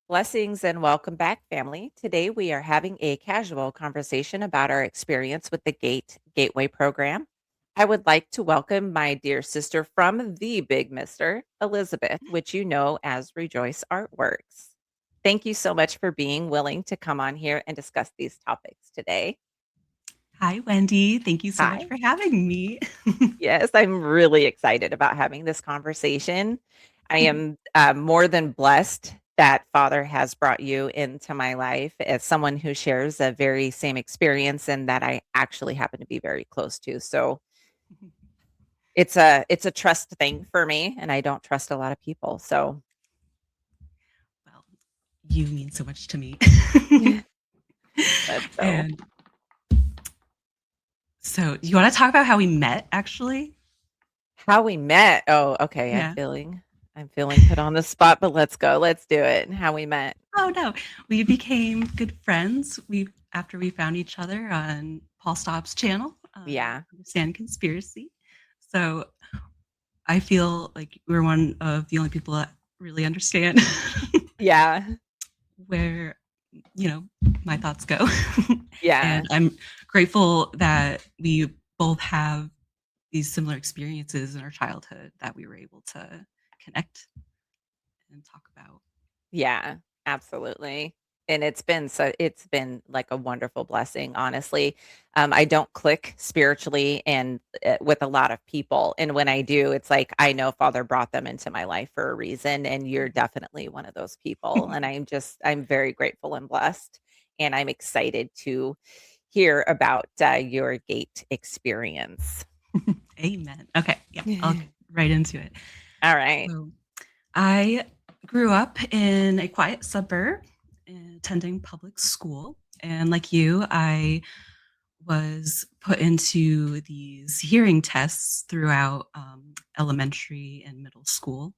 Blessings and welcome back, family. Today we are having a casual conversation about our experience with the Gateway program. I would like to welcome my dear sister from the Big Mister, Elizabeth, which you know as Rejoice Artworks. Thank you so much for being willing to come on here and discuss these topics today. Hi, Wendy. Thank you so much Hi. for having me. Yes, I'm really excited about having this conversation. I am more than blessed that Father has brought you into my life as someone who shares a very same experience and that I actually happen to be very close to. So it's a trust thing for me, and I don't trust a lot of people. So Well, you mean so much to me. that's so And so, you want to talk about how we met, actually? how we met. Oh, okay. I'm Yeah. feeling I'm feeling put on the spot, but let's go. Let's do it. How we met. Oh no, we became good friends. We after we found each other on Paul Stopp's channel, Yeah. Understand Conspiracy. So I feel like we're one of the only people that really understand Yeah. where my thoughts go. Yeah. And I'm grateful that we both have these similar experiences in our childhood that we were able to connect and talk about. Yeah, absolutely. And it's been like a wonderful blessing, honestly. I don't click spiritually and with a lot of people. And when I do, it's like I know Father brought them into my life for a reason. And you're definitely one of those people. And I'm very grateful and blessed. And I'm excited to hear about your gate experience. Amen. Okay, yeah, I'll get right into it. All right. So I grew up in a quiet suburb attending public school. And like you, I was put into these hearing tests throughout elementary and middle school.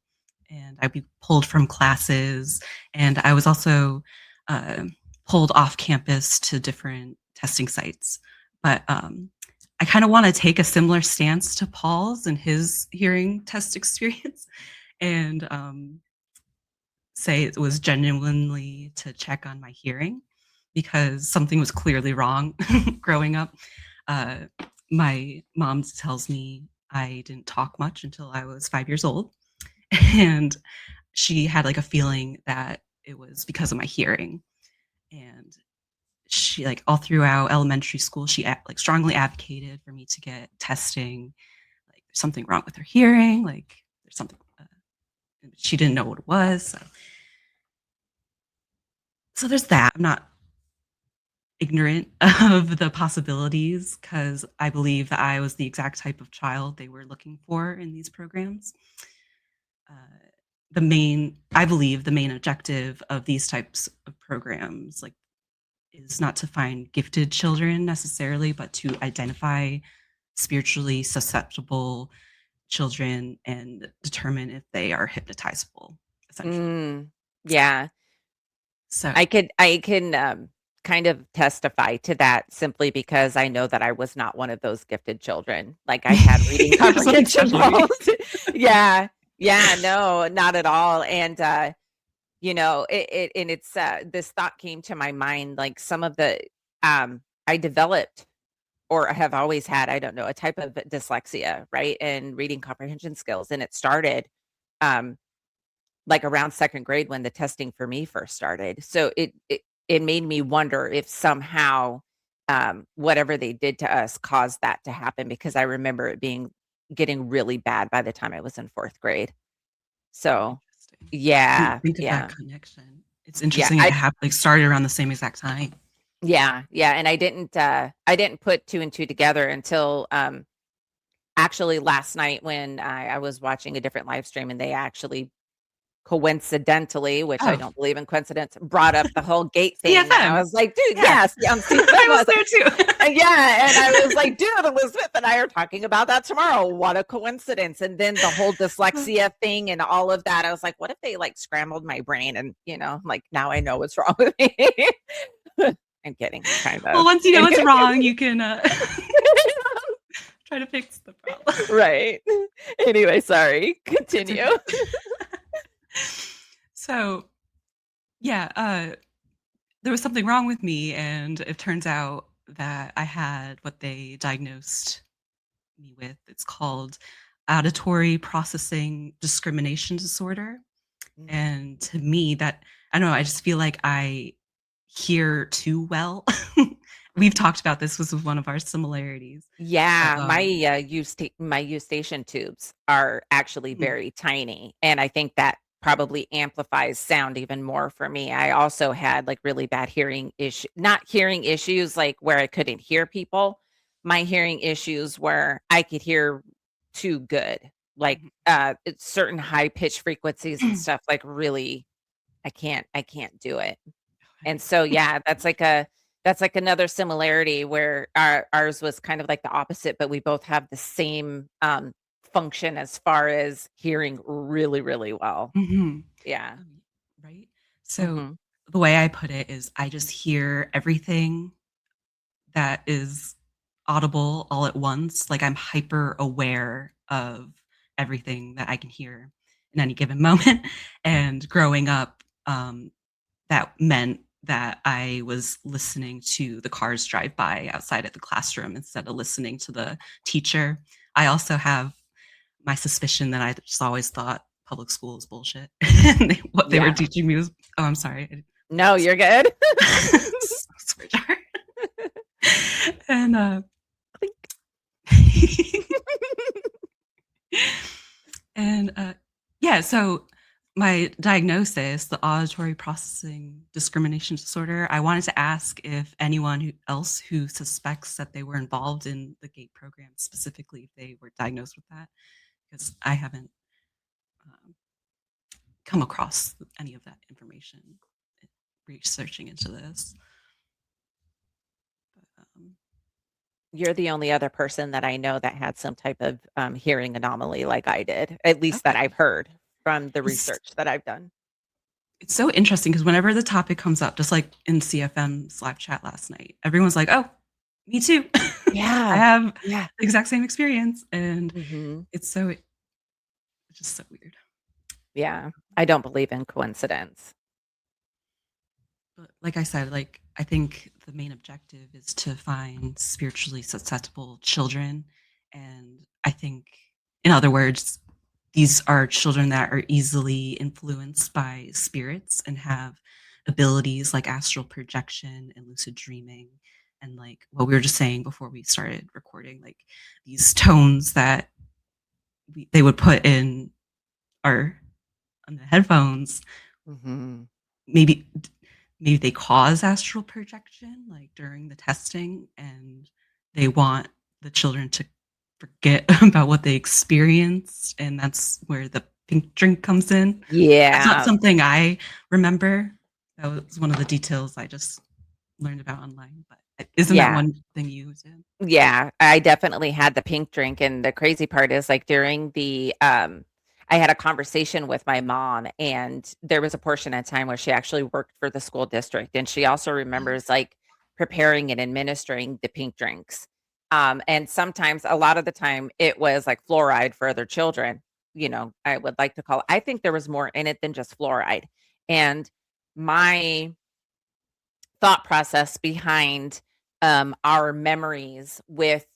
And I'd be pulled from classes. And I was also uh, pulled off campus to different testing sites. But I kind of want to take a similar stance to Paul's and his hearing test experience and say it was genuinely to check on my hearing because something was clearly wrong growing up. Uh, my mom tells me I didn't talk much until I was 5 years old. And she had like a feeling that it was because of my hearing. And she like all throughout elementary school, she like strongly advocated for me to get testing. Like there's something wrong with her hearing. Like there's something. She didn't know what it was. So there's that. I'm not ignorant of the possibilities because I believe that I was the exact type of child they were looking for in these programs. Uh, I believe the main objective of these types of programs, like, is not to find gifted children necessarily, but to identify spiritually susceptible children and determine if they are hypnotizable, essentially. Mm, yeah. So, I can kind of testify to that simply because I know that I was not one of those gifted children. Like I had reading there's something comprehension special to me. problems. Yeah. Yeah, no, not at all. And it and it's this thought came to my mind like some of the I developed or have always had, I don't know, a type of dyslexia, right? And reading comprehension skills and it started um like around 2nd grade when the testing for me first started. So it made me wonder if somehow, whatever they did to us caused that to happen because I remember it being getting really bad by the time I was in 4th grade. So, Interesting. I didn't yeah, think of that yeah. connection. It's Yeah, interesting it I happened like started around the same exact time. yeah, yeah, and I didn't put 2 and 2 together until, actually last night when I was watching a different live stream and they actually coincidentally, which I Oh, don't believe in coincidence, brought up the whole gate thing, and I CFM. was like, "Dude, Yeah. yes, yeah, on CFM." I I was was like there too. yeah, and I was like, "Dude, Elizabeth and I are talking about that tomorrow. What a coincidence." And then the whole dyslexia thing and all of that, I was like, "What if they, like, scrambled my brain and, like, now I know what's wrong with me." I'm kidding, kind Well, of. once you know what's wrong, you can try to fix the problem. Right. Anyway, sorry, It's continue. okay. So Yeah, there was something wrong with me, and it turns out that I had what they diagnosed me with. It's called auditory processing discrimination disorder. Mm. And to me, that I don't know, I just feel like I hear too well. We've talked about this was one of our similarities. But, Yeah, my eustachian tubes are actually mhm, very tiny, and I think that probably amplifies sound even more for me. I also had, like, really bad not hearing issues, like, where I couldn't hear people. My hearing issues where I could hear too good, like, mhm. it's certain high pitch frequencies and stuff, like, really I can't do it. And Okay. so, yeah, that's like another similarity where ours was kind of like the opposite, but we both have the same, function as far as hearing really, really well. Mhm. Yeah. Right? So, Mhm. the way I put it is I just hear everything that is audible all at once, like, I'm hyper aware of everything that I can hear in any given moment, and growing up, that meant that I was listening to the cars drive by outside of the classroom instead of listening to the teacher. I also have my suspicion that I just always thought public school is bullshit, and what they were Yeah. teaching me was oh, I'm sorry, No, you're good. swear jar. And, Clink. and, yeah, so my diagnosis, the auditory processing discrimination disorder, I wanted to ask if anyone else who suspects that they were involved in the GATE program, specifically if they were diagnosed with that, because I haven't um, come across any of that information researching into this. But, You're the only other person that I know that had some type of, hearing anomaly like I did, at least that I've okay. heard from the It's research that I've done. it's so interesting because whenever the topic comes up, just like in CFM's live chat last night, everyone's like, "Oh, me too. I Yeah. have Yeah. the exact same experience," and Mhm. it's just so weird. Yeah. I don't believe in coincidence. But like I said, like I think the main objective is to find spiritually susceptible children, and I think, in other words, these are children that are easily influenced by spirits and have abilities like astral projection and lucid dreaming, and like what we were just saying before we started recording, like these tones that they would put in our on the headphones. Mhm. Maybe maybe they cause astral projection, like, during the testing, and they want the children to forget about what they experienced, and that's where the pink drink comes in. That's not Yeah. something I remember. That was one of the details I just learned about online, but, isn't that Yeah. one thing you did? Yeah, I definitely had the pink drink, and the crazy part is, like, I had a conversation with my mom, and there was a portion of time where she actually worked for the school district, and she also remembers, like, preparing and administering the pink drinks. And sometimes a lot of the time, it was, like, fluoride for other children, I would like to call it. I think there was more in it than just fluoride, and my thought process behind, our memories with,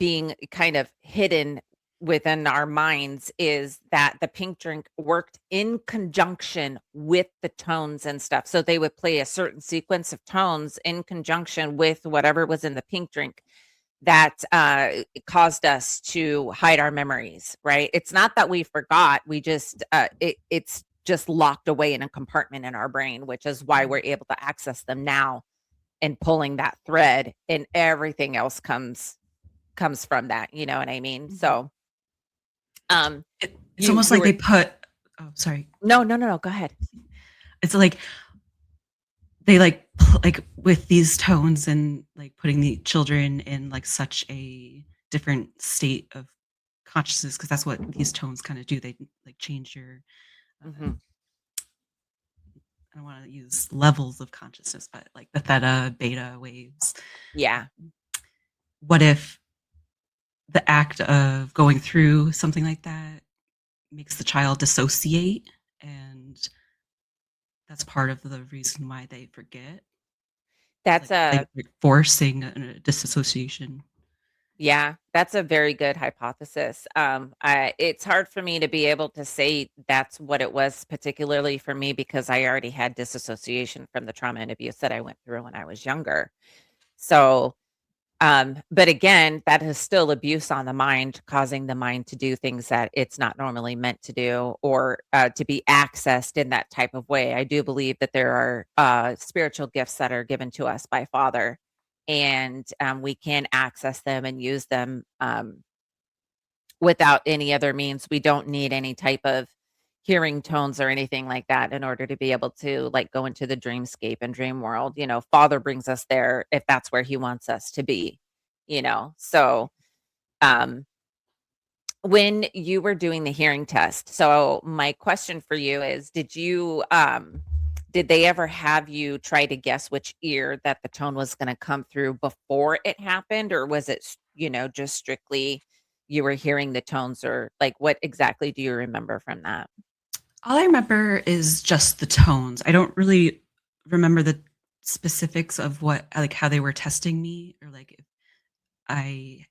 being kind of hidden within our minds is that the pink drink worked in conjunction with the tones and stuff. So they would play a certain sequence of tones in conjunction with whatever was in the pink drink that, it caused us to hide our memories, right? It's not that we forgot, we just, it's just locked away in a compartment in our brain, which is why we're Mhm, able to access them now and pulling that thread and everything else comes from that, you know what I mean? mhm. So, um, It's you almost you like were they put oh, sorry. no, no, no, no, go ahead. It's like they, like, like, with these tones and, like, putting the children in, like, such a different state of consciousness, because that's what these tones kinda do, they, like, change your, Mhm. I don't wanna use levels of consciousness, but, like, the theta, beta waves. Yeah. What if the act of going through something like that makes the child dissociate and that's part of the reason why they forget. It's That's like they a like forcing a disassociation. Yeah, that's a very good hypothesis. It's hard for me to be able to say that's what it was, particularly for me, because I already had disassociation from the trauma and abuse that I went through when I was younger. So, but again, that is still abuse on the mind, causing the mind to do things that it's not normally meant to do, or to be accessed in that type of way. I do believe that there are spiritual gifts that are given to us by Father, and we can access them and use them without any other means. We don't need any type of hearing tones or anything like that in order to be able to like go into the dreamscape and dream world. Father brings us there if that's where he wants us to be. So um when you were doing the hearing test, so my question for you is, did they ever have you try to guess which ear that the tone was going to come through before it happened, or was it just strictly you were hearing the tones, or like what exactly do you remember from that? All I remember is just the tones. I don't really remember the specifics of what like how they were testing me, or like if I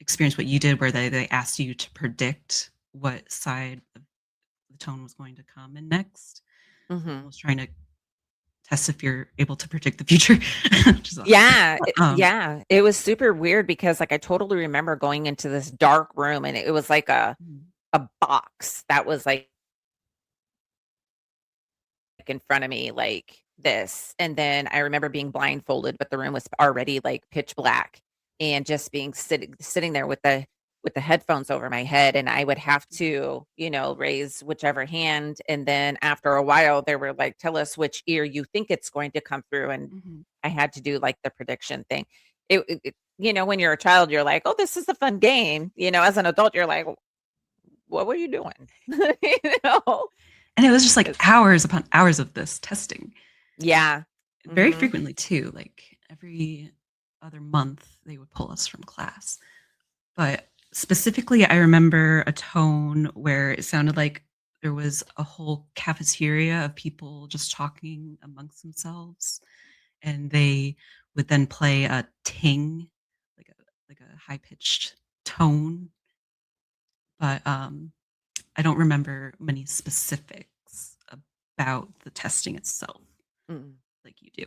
experienced what you did where they asked you to predict what side of the tone was going to come in next. Mhm. Almost trying to test if you're able to predict the future, which is awesome. Yeah, But, um yeah, it was super weird because, like, I totally remember going into this dark room, and it was like Mhm, a box that was, like, in front of me like this, and then I remember being blindfolded, but the room was already, like, pitch black, and just being sitting there with the headphones over my head, and I would have to, raise whichever hand, and then after a while, they were like, "Tell us which ear you think it's going to come through," and mhm. I had to do, like, the prediction thing. When you're a child, you're like, "Oh, this is a fun game." As an adult, you're like, "What were you doing?" You know? And it was just, like, It's hours upon hours of this testing. Yeah. Very Mhm. frequently too, like, every other month, they would pull us from class. But specifically, I remember a tone where it sounded like there was a whole cafeteria of people just talking amongst themselves, and they would then play a ting, like a high-pitched tone, but, I don't remember many specifics about the testing itself Mm. like you do.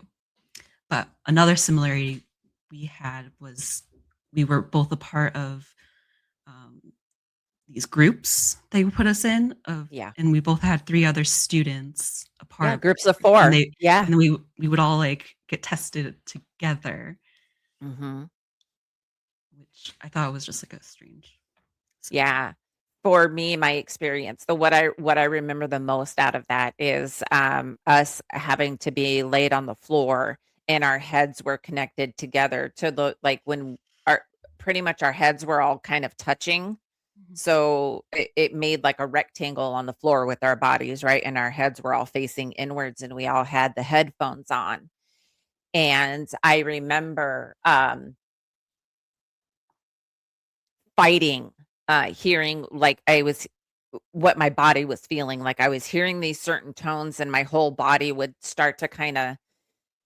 But another similarity we had was we were both a part of, um, these groups they would put us in of Yeah. and we both had 3 other students a part Yeah, of groups of and 4. they Yeah. and then we would all, like, get tested together, Mhm. which I thought was just, like, a strange scenario. Yeah. For me, my experience, what I remember the most out of that is, us having to be laid on the floor, and our heads were connected together to the like, when our pretty much our heads were all kind of touching, Mhm. so it made like a rectangle on the floor with our bodies, right? And our heads were all facing inwards, and we all had the headphones on. And I remember, fighting, hearing like I was what my body was feeling, like I was hearing these certain tones and my whole body would start to kinda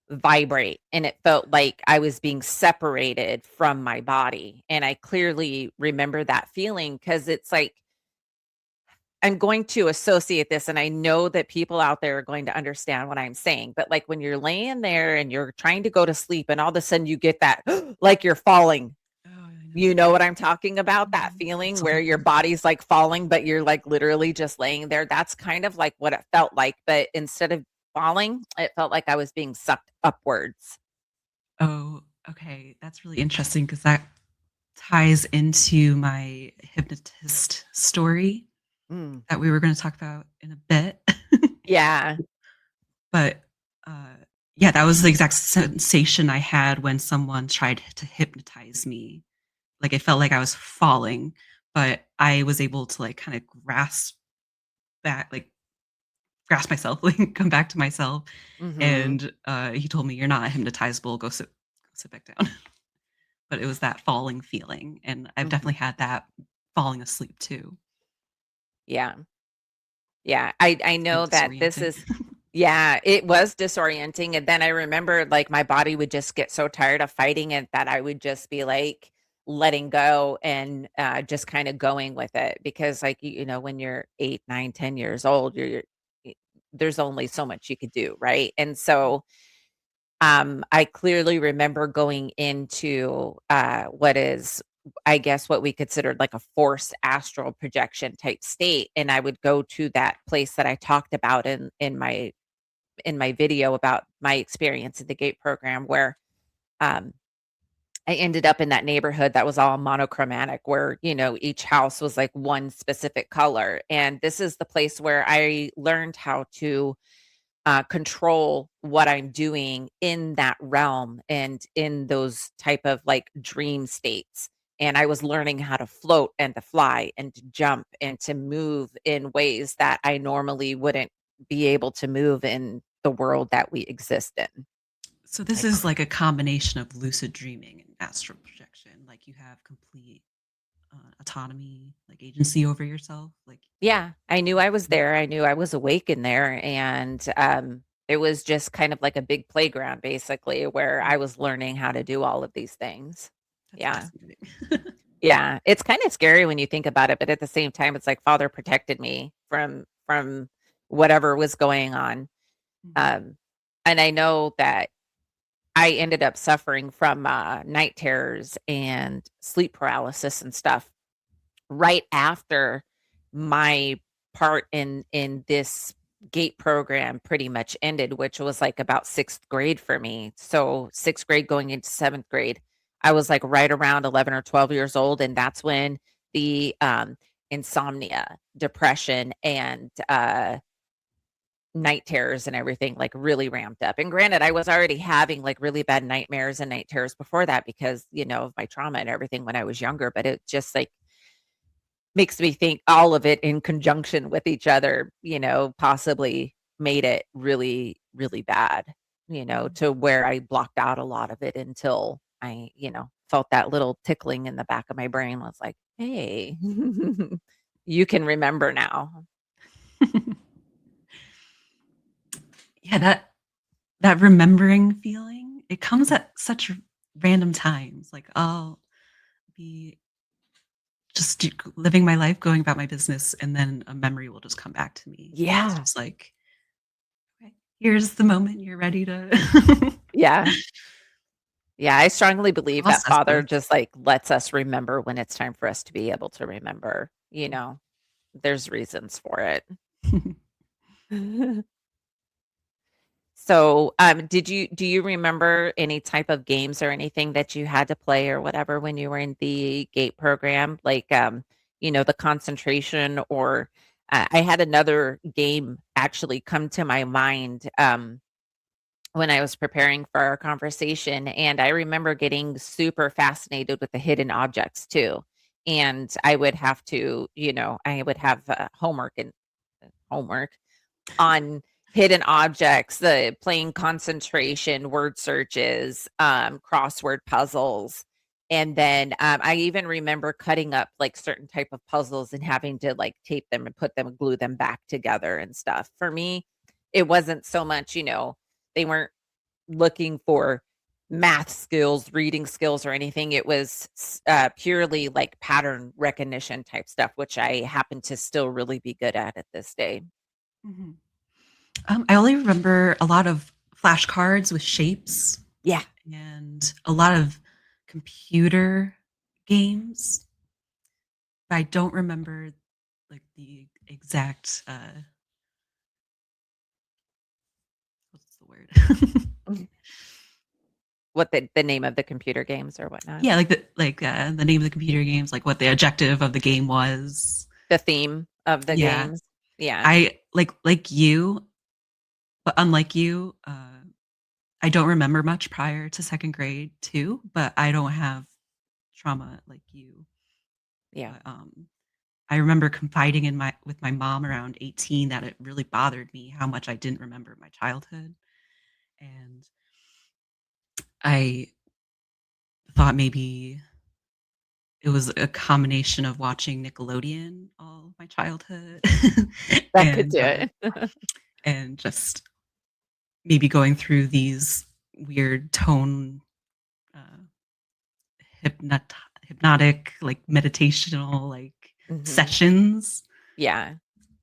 vibrate, and it felt like I was being separated from my body, and I clearly remember that feeling because it's like I'm going to associate this, and I know that people out there are going to understand what I'm saying, but, like, when you're laying there and you're trying to go to sleep and all of a sudden you get that like you're falling. Oh, I know. You know what I'm talking about? That Mhm. feeling where your Absolutely. body's, like, falling, but you're, like, literally just laying there. That's kind of like what it felt like, but instead of falling, it felt like I was being sucked upwards. Oh, okay, that's really interesting because that ties into my hypnotist story Mm. that we were gonna talk about in a bit. Yeah. But, uh, yeah, that was the exact sensation I had when someone tried to hypnotize me. Like, it felt like I was falling, but I was able to, like, kinda back like, grasp myself, like, come back to myself, Mhm. and, he told me, "You're not hypnotizable, go sit back down." But it was that falling feeling, and I've Mhm. definitely had that falling asleep too. Yeah. Yeah. I It's very know that this disorienting. is Yeah, it was disorienting, and then I remember, like, my body would just get so tired of fighting it that I would just be, like, letting go and, just kinda going with it because, like, you know, when you're 8, 9, 10 years old, you're y there's only so much you could do, right? And so, I clearly remember going into, what is, I guess, what we considered like a forced astral projection type state, and I would go to that place that I talked about in my video about my experience in the GATE program where, um, I ended up in that neighborhood that was all monochromatic where, you know, each house was like one specific color, and this is the place where I learned how to control what I'm doing in that realm and in those type of like dream states. And I was learning how to float and to fly and to jump and to move in ways that I normally wouldn't be able to move in the world that we exist in. So this Like, is like a combination of lucid dreaming and astral projection. Like you have complete autonomy, like agency over yourself. Like, yeah, I knew I was there. I knew I was awake in there. And it was just kind of like a big playground, basically, where I was learning how to do all of these things. that's Yeah. fascinating. Yeah, it's kinda scary when you think about it, but at the same time, it's like Father protected me from whatever was going on, Mhm. um, and I know that I ended up suffering from, night terrors and sleep paralysis and stuff right after my part in this GATE program pretty much ended, which was, like, about 6th grade for me. So, 6th grade going into 7th grade, I was, like, right around 11 or 12 years old, and that's when the, insomnia, depression, and, night terrors and everything, like, really ramped up. And granted, I was already having, like, really bad nightmares and night terrors before that because, you know, of my trauma and everything when I was younger, but it just, like, makes me think all of it in conjunction with each other, you know, possibly made it really, really bad, you know, Mhm. to where I blocked out a lot of it until I, you know, felt that little tickling in the back of my brain was like, "Hey, you can remember now." Yeah, that remembering feeling, it comes at such random times. Like I'll be just living my life, going about my business, and then a memory will just come back to me. And it's Yeah. just like, okay, here's the moment you're ready to Yeah. Yeah, I strongly believe that process Father this. just, like, lets us remember when it's time for us to be able to remember, you know? There's reasons for it. So, do you remember any type of games or anything that you had to play or whatever when you were in the GATE program? Like, you know, the concentration or I had another game actually come to my mind when I was preparing for our conversation, and I remember getting super fascinated with the hidden objects too. And I would have to, you know, I would have homework on hidden objects, the playing concentration, word searches, crossword puzzles. And then I even remember cutting up like certain type of puzzles and having to like tape them and put them, glue them back together and stuff. For me, it wasn't so much, you know, they weren't looking for math skills, reading skills, or anything. It was purely like pattern recognition type stuff, which I happen to still really be good at this day. Mhm. I only remember a lot of flashcards with shapes Yeah. and a lot of computer games. But I don't remember like the exact what's the word? What the name of the computer games or whatnot? Yeah, the name of the computer games, like what the objective of the game was. The theme of the Yeah. games? Yeah. I like you, but unlike you, I don't remember much prior to 2nd grade too, but I don't have trauma like you. Yeah. But, I remember confiding in my with my mom around 18 that it really bothered me how much I didn't remember my childhood, and I thought maybe it was a combination of watching Nickelodeon all my childhood That could and, do uh, it. and just maybe going through these weird tone, uh, hypnot hypnotic, like, meditational, like, Mhm. sessions Yeah.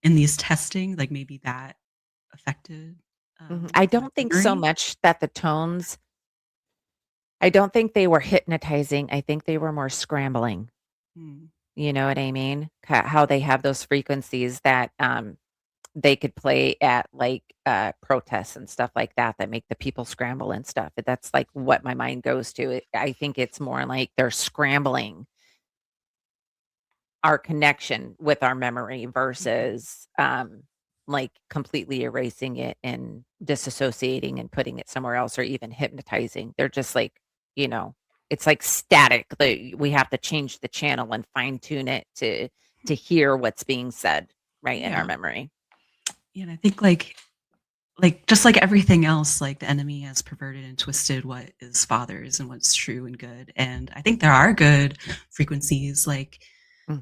in these testing, like, maybe that affected, Mhm. I my don't think so memory? much that the tones I don't think they were hypnotizing, I think they were more scrambling, Mm, you know what I mean? How they have those frequencies that, they could play at, like, protests and stuff like that, that make the people scramble and stuff, but that's, like, what my mind goes to. I think it's more like they're scrambling our connection with our memory mhm. versus, like, completely erasing it and disassociating and putting it somewhere else or even hypnotizing. They're just like, you know, it's like static. We have to change the channel and fine tune it to hear what's being said right in our Yeah. memory. Yeah, and I think, like, just like everything else, like, the enemy has perverted and twisted what is fathers and what's true and good, and I think there are good frequencies, like,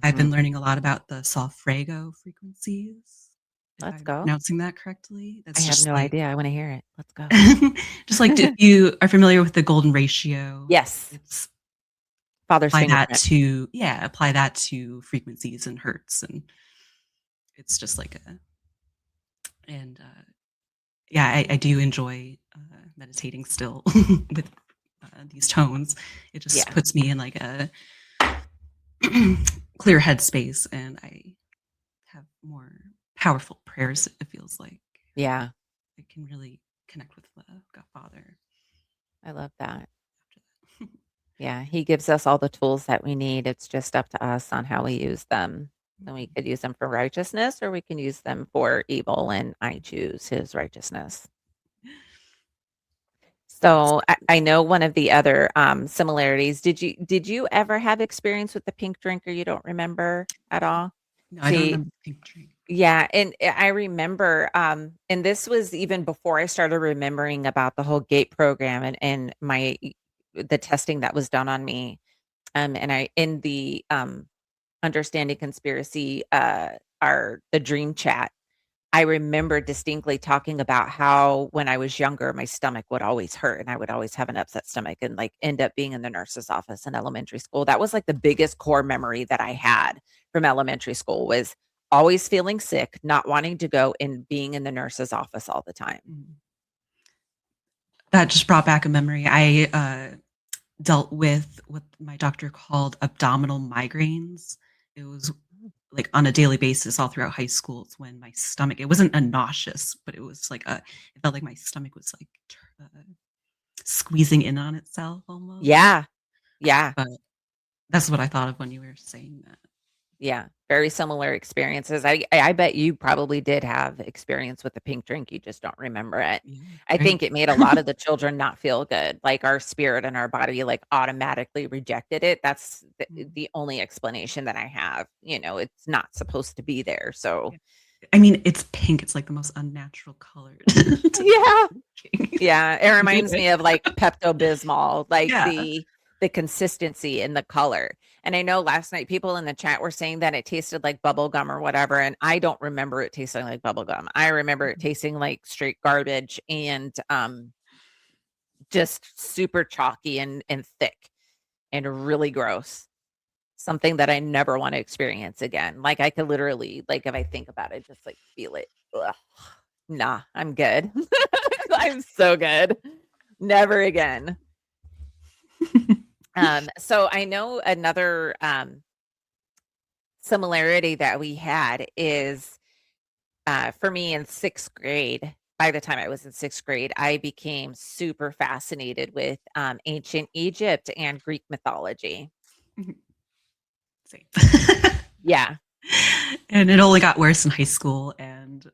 I've been Mhm. learning a lot about the solfeggio frequencies, if Let's I'm go. pronouncing that correctly. I That's have just no like idea. I wanna hear it. Let's go. just like if you are familiar with the golden ratio, Yes. it's Father's fingerprint. apply that to frequencies and hertz, and it's just like a and, yeah, I do enjoy, meditating still with, these tones. It just Yeah. puts me in, like, a clear headspace, and I have more powerful prayers, it feels like. Yeah. I can really connect with the Godfather I love that. after that. Yeah, he gives us all the tools that we need. It's just up to us on how we use them. And we Mhm. could use them for righteousness or we can use them for evil, and I choose his righteousness. Yes. So I know one of the other similarities. Did you ever have experience with the pink drink or you don't remember at all? No, I don't See, remember the pink drink. yeah, and I remember, and this was even before I started remembering about the whole GATE program and the testing that was done on me. And I in the understanding conspiracy, the dream chat, I remember distinctly talking about how when I was younger, my stomach would always hurt and I would always have an upset stomach and like end up being in the nurse's office in elementary school. That was like the biggest core memory that I had from elementary school was always feeling sick, not wanting to go and being in the nurse's office all the time. Mhm. That just brought back a memory. I, dealt with what my doctor called abdominal migraines. It was, like, on a daily basis all throughout high school. It's when my stomach it wasn't a nauseous, but it was like a it felt like my stomach was, like, squeezing in on itself almost, Yeah. Yeah. but that's what I thought of when you were saying that. Yeah, very similar experiences. I bet you probably did have experience with the pink drink, you just don't remember it. Yeah, I right. think it made a lot of the children not feel good, like, our spirit and our body, like, automatically rejected it. That's Mm. the only explanation that I have, it's not supposed to be there, so Yeah. I mean, it's pink, it's, like, the most unnatural color to be yeah. drinking. Yeah, it I get reminds it. me of, like, Pepto-Bismol, like, Yeah. the consistency and the color, and I know last night people in the chat were saying that it tasted like bubble gum or whatever, and I don't remember it tasting like bubble gum. I remember it Mhm. tasting like straight garbage and, just super chalky and thick and really gross. Something that I never wanna experience again. Like, I could literally like, if I think about it, just, like, feel it. Ugh. Nah, I'm good. I'm so good. Never again. So I know another, similarity that we had is, for me in 6th grade, by the time I was in 6th grade, I became super fascinated with, ancient Egypt and Greek mythology. Mhm. Same. Yeah. And it only got worse in high school and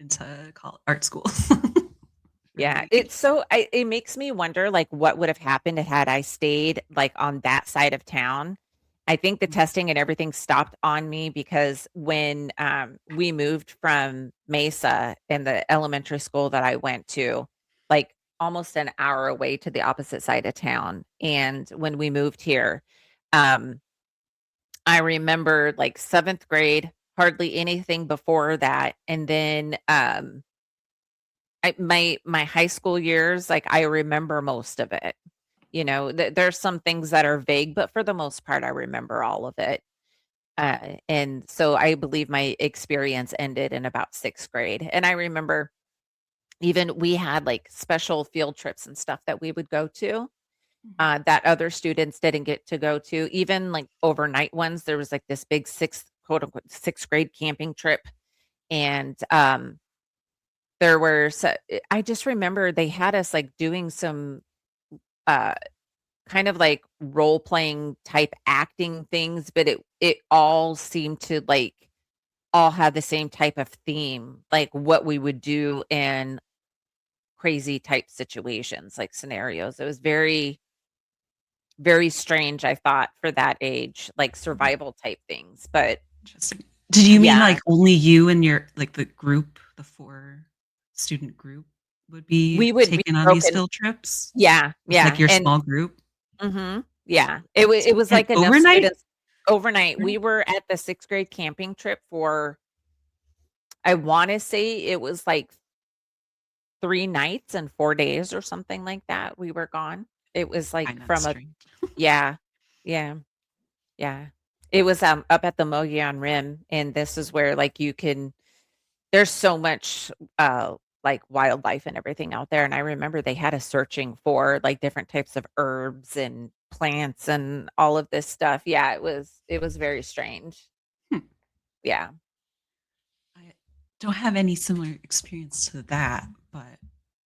into col art school for Yeah, me. it makes me wonder, like, what would have happened had I stayed, like, on that side of town. I think the Mhm, testing and everything stopped on me because when, we moved from Mesa in the elementary school that I went to, like, almost an hour away to the opposite side of town, and when we moved here, um, I remember, like, 7th grade, hardly anything before that, and then, my high school years, like, I remember most of it. There's some things that are vague, but for the most part, I remember all of it. And so I believe my experience ended in about 6th grade. And I remember even we had like special field trips and stuff that we would go to Mhm. that other students didn't get to go to. Even like overnight ones, there was like this big sixth, quote unquote, 6th grade camping trip. And there were, I just remember they had us like doing some uh, kind of like role playing type acting things, but it all seemed to like all have the same type of theme, like what we would do in crazy type situations, like scenarios. It was very, very strange, I thought, for that age, like Mhm. survival type things. But Interesting. Did you mean yeah, like only you and your like the group, the 4 student group would be we would be taken on these broken. field trips? Yeah, With like yeah. your And small group? yeah, That's it was and like enough overnight? students overnight. We Overnight? were at the 6th grade camping trip for, I want to say it was like 3 nights and 4 days or something like that. We were gone. It was I like know, from a, strange. yeah, yeah. Yeah. It was, up at the Mogollon Rim, and this is where, like, you can there's so much, like, wildlife and everything out there, and I remember they had us searching for, like, different types of herbs and plants and all of this stuff. Yeah, it was very strange. Hmm. Yeah. I don't have any similar experience to that, but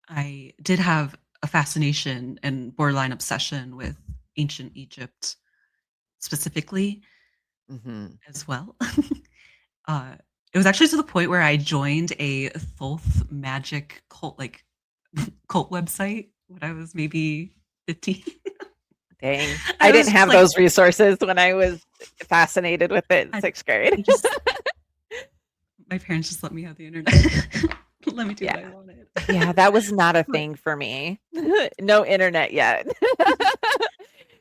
I did have a fascination and borderline obsession with ancient Egypt specifically Mhm. as well. uh, it was actually to the point where I joined a Thoth magic cult, like cult website when I was maybe 15. Dang. I I didn't was just have like, those resources when I was fascinated with it in I, 6th grade. I just my parents just let me have the internet. Let me do Yeah. what I wanted. Yeah, that was not a But thing for me. No internet yet.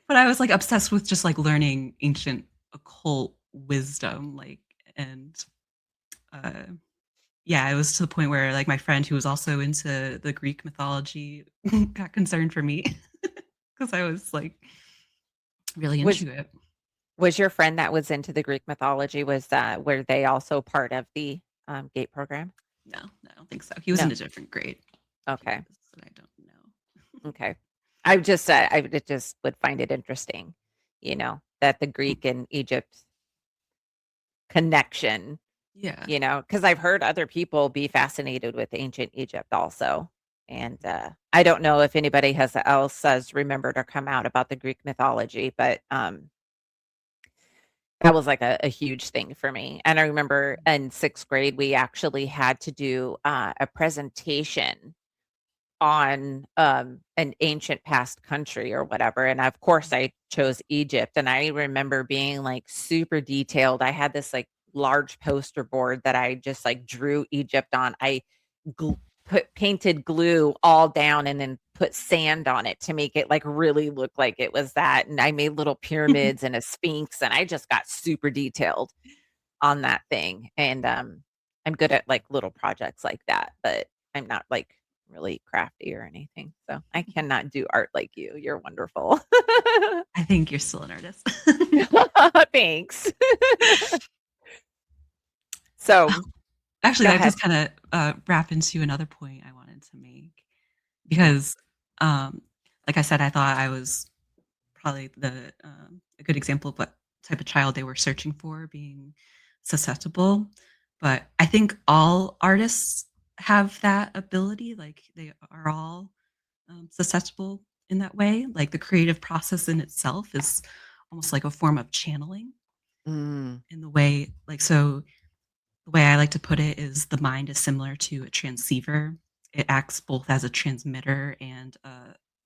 But I was, like, obsessed with just, like, learning ancient occult wisdom, like, and, uh, yeah, it was to the point where, like, my friend who was also into the Greek mythology got concerned for me because I was, like, really Was into it. Was your friend that was into the Greek mythology, were they also part of the, GATE program? No, I don't think so. He was in No. a different grade. If he Okay. was, I don't know. Okay. I just would find it interesting, that the Greek and Egypt connection, Yeah. because I've heard other people be fascinated with ancient Egypt also. And, I don't know if anybody else has remembered or come out about the Greek mythology, but, that was like a huge thing for me. And I remember in 6th grade, we actually had to do, a presentation on, an ancient past country or whatever, and of course, I chose Egypt, and I remember being, like, super detailed. I had this, like, large poster board that I just, like, drew Egypt on. I gl put painted glue all down and then put sand on it to make it, like, really look like it was that, and I made little pyramids and a sphinx, and I just got super detailed on that thing. And, I'm good at, like, little projects like that, but I'm not, like, really crafty or anything, so I cannot do art like you. You're wonderful. I think you're still an artist. Thanks. So, Actually, go that ahead. does kinda, wrap into another point I wanted to make Yeah. because, like I said, I thought I was probably a good example of what type of child they were searching for, being susceptible. But I think all artists have that ability. Like they are all susceptible in that way. Like the creative process in itself is almost like a form of channeling Mm, in the way, like, so the way I like to put it is the mind is similar to a transceiver. It acts both as a transmitter and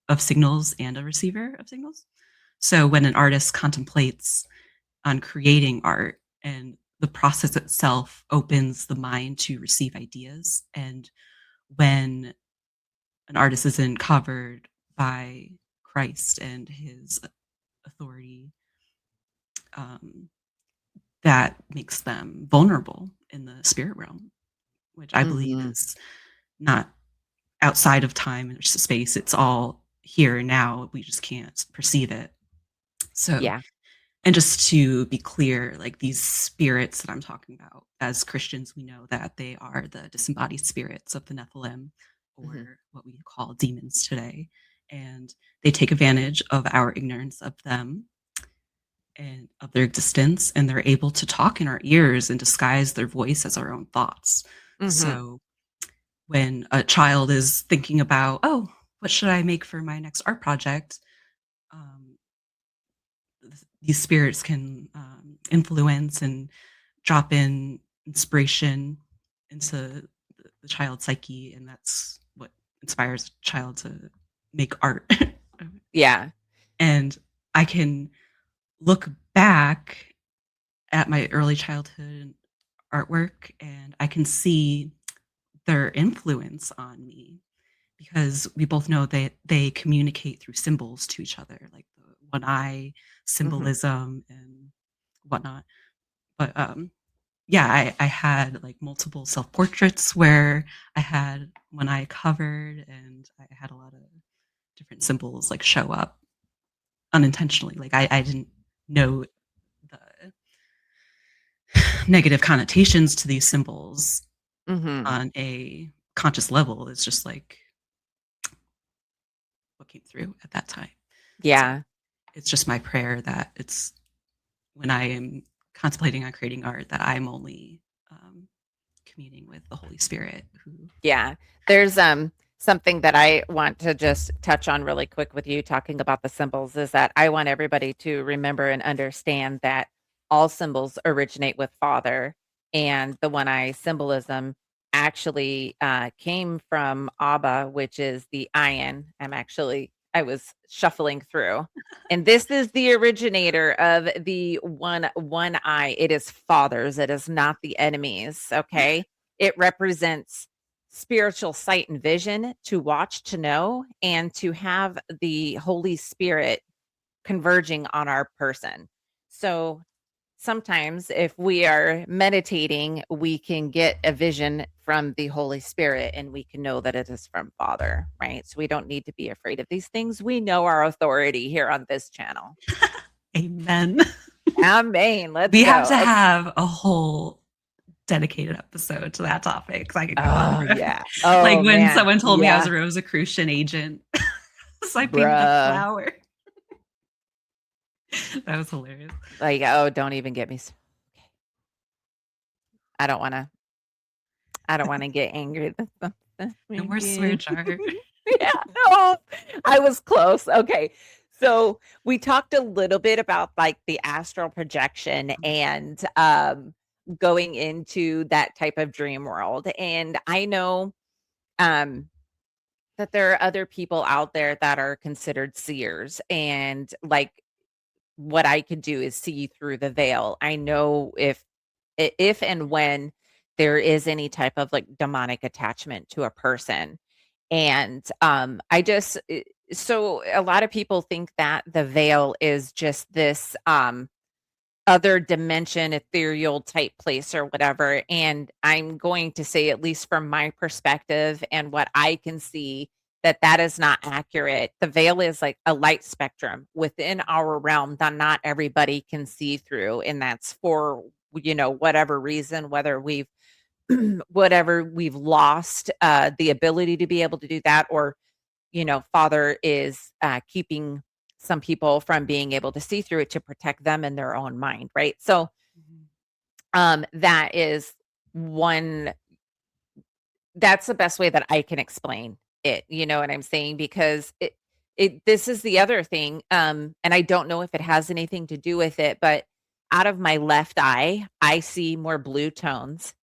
of signals and a receiver of signals. So when an artist contemplates on creating art and the process itself opens the mind to receive ideas, and when an artist isn't covered by Christ and his authority, um, that makes them vulnerable in the spirit realm, which I believe mhm. is not outside of time and space. It's all here and now. We just can't perceive it. So, Yeah. and just to be clear, like these spirits that I'm talking about, as Christians, we know that they are the disembodied spirits of the Nephilim, Mhm. or what we call demons today. And they take advantage of our ignorance of them and of their existence, and they're able to talk in our ears and disguise their voice as our own thoughts. Mhm. So when a child is thinking about, oh, what should I make for my next art project? Um, these spirits can influence and drop in inspiration into the child's psyche, and that's what inspires a child to make art. Yeah. And I can look back at my early childhood artwork and I can see their influence on me because we both know that they communicate through symbols to each other, like the one eye Mhm. symbolism and whatnot. But yeah, I had like multiple self portraits where I had one eye covered and I had a lot of different symbols like show up unintentionally. Like I didn't know the negative connotations to these symbols Mhm. on a conscious level. It's just like what came through at that time. So Yeah. it's just my prayer that it's when I am contemplating on creating art that I'm only communing with the Holy Spirit who Yeah. There's something that I want to just touch on really quick with you talking about the symbols is that I want everybody to remember and understand that all symbols originate with Father, and the one eye symbolism actually came from Abba, which is the Ayin. I was shuffling through. And this is the originator of the one eye. It is Father's. It is not the enemy's. Okay. It represents spiritual sight and vision to watch, to know, and to have the Holy Spirit converging on our person. So sometimes if we are meditating, we can get a vision from the Holy Spirit and we can know that it is from Father, right? So we don't need to be afraid of these things. We know our authority here on this channel. amen. Amen. Let's We have go. to Okay. have a whole dedicated episode to that topic because I could go on Oh, forever. yeah. Like Oh, when man. someone told me I was Yeah. a Rosicrucian agent, so I painted a Bruh. flower. That was hilarious. Like, oh, don't even get me. Okay. I don't want to. I don't want to get angry. No more swear jar. Yeah, no, I was close. Okay. So we talked a little bit about like the astral projection and going into that type of dream world. And I know um that there are other people out there that are considered seers and like what I could do is see through the veil. I know if and when there is any type of like demonic attachment to a person. And I just so a lot of people think that the veil is just this other dimension, ethereal type place or whatever. And I'm going to say, at least from my perspective and what I can see, that that is not accurate. The veil is like a light spectrum within our realm that not everybody can see through. And that's for, whatever reason, whether we've whatever we've lost the ability to be able to do that, or Father is keeping some people from being able to see through it to protect them in their own mind, right? So Mhm. that is one that's the best way that I can explain it. You know what I'm saying? Because this is the other thing, and I don't know if it has anything to do with it, but out of my left eye, I see more blue tones,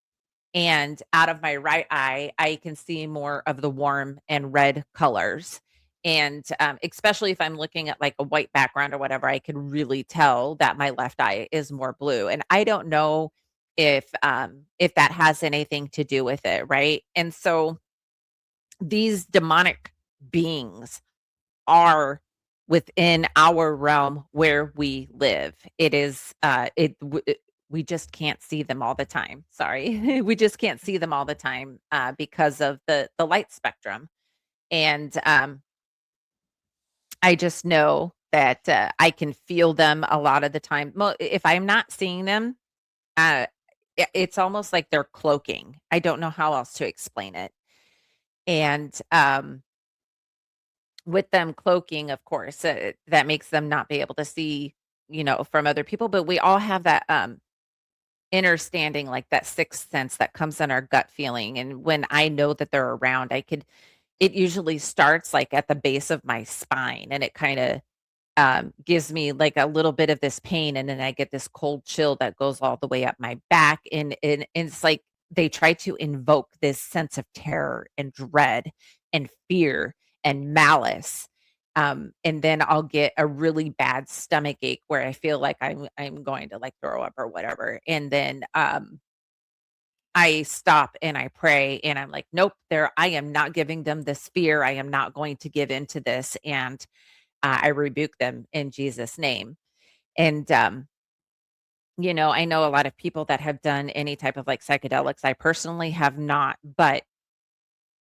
and out of my right eye, I can see more of the warm and red colors. And especially if I'm looking at like a white background or whatever, I can really tell that my left eye is more blue. And I don't know if that has anything to do with it, right? And so these demonic beings are within our realm where we live. It is we just can't see them all the time. Sorry. We just can't see them all the time because of the light spectrum. And I just know that I can feel them a lot of the time. If I'm not seeing them, uh, it's almost like they're cloaking. I don't know how else to explain it. And with them cloaking, of course, that makes them not be able to see, from other people. But we all have that understanding, like that sixth sense that comes in our gut feeling. And when I know that they're around, it usually starts like at the base of my spine, and it kind of gives me like a little bit of this pain, and then I get this cold chill that goes all the way up my back, and it's like they try to invoke this sense of terror and dread and fear and malice. And then I'll get a really bad stomach ache where I feel like I'm going to like throw up or whatever. And then I stop and I pray and I'm like, nope, I am not giving them this fear. I am not going to give into this. And I rebuke them in Jesus' name. And, I know a lot of people that have done any type of like psychedelics. I personally have not, but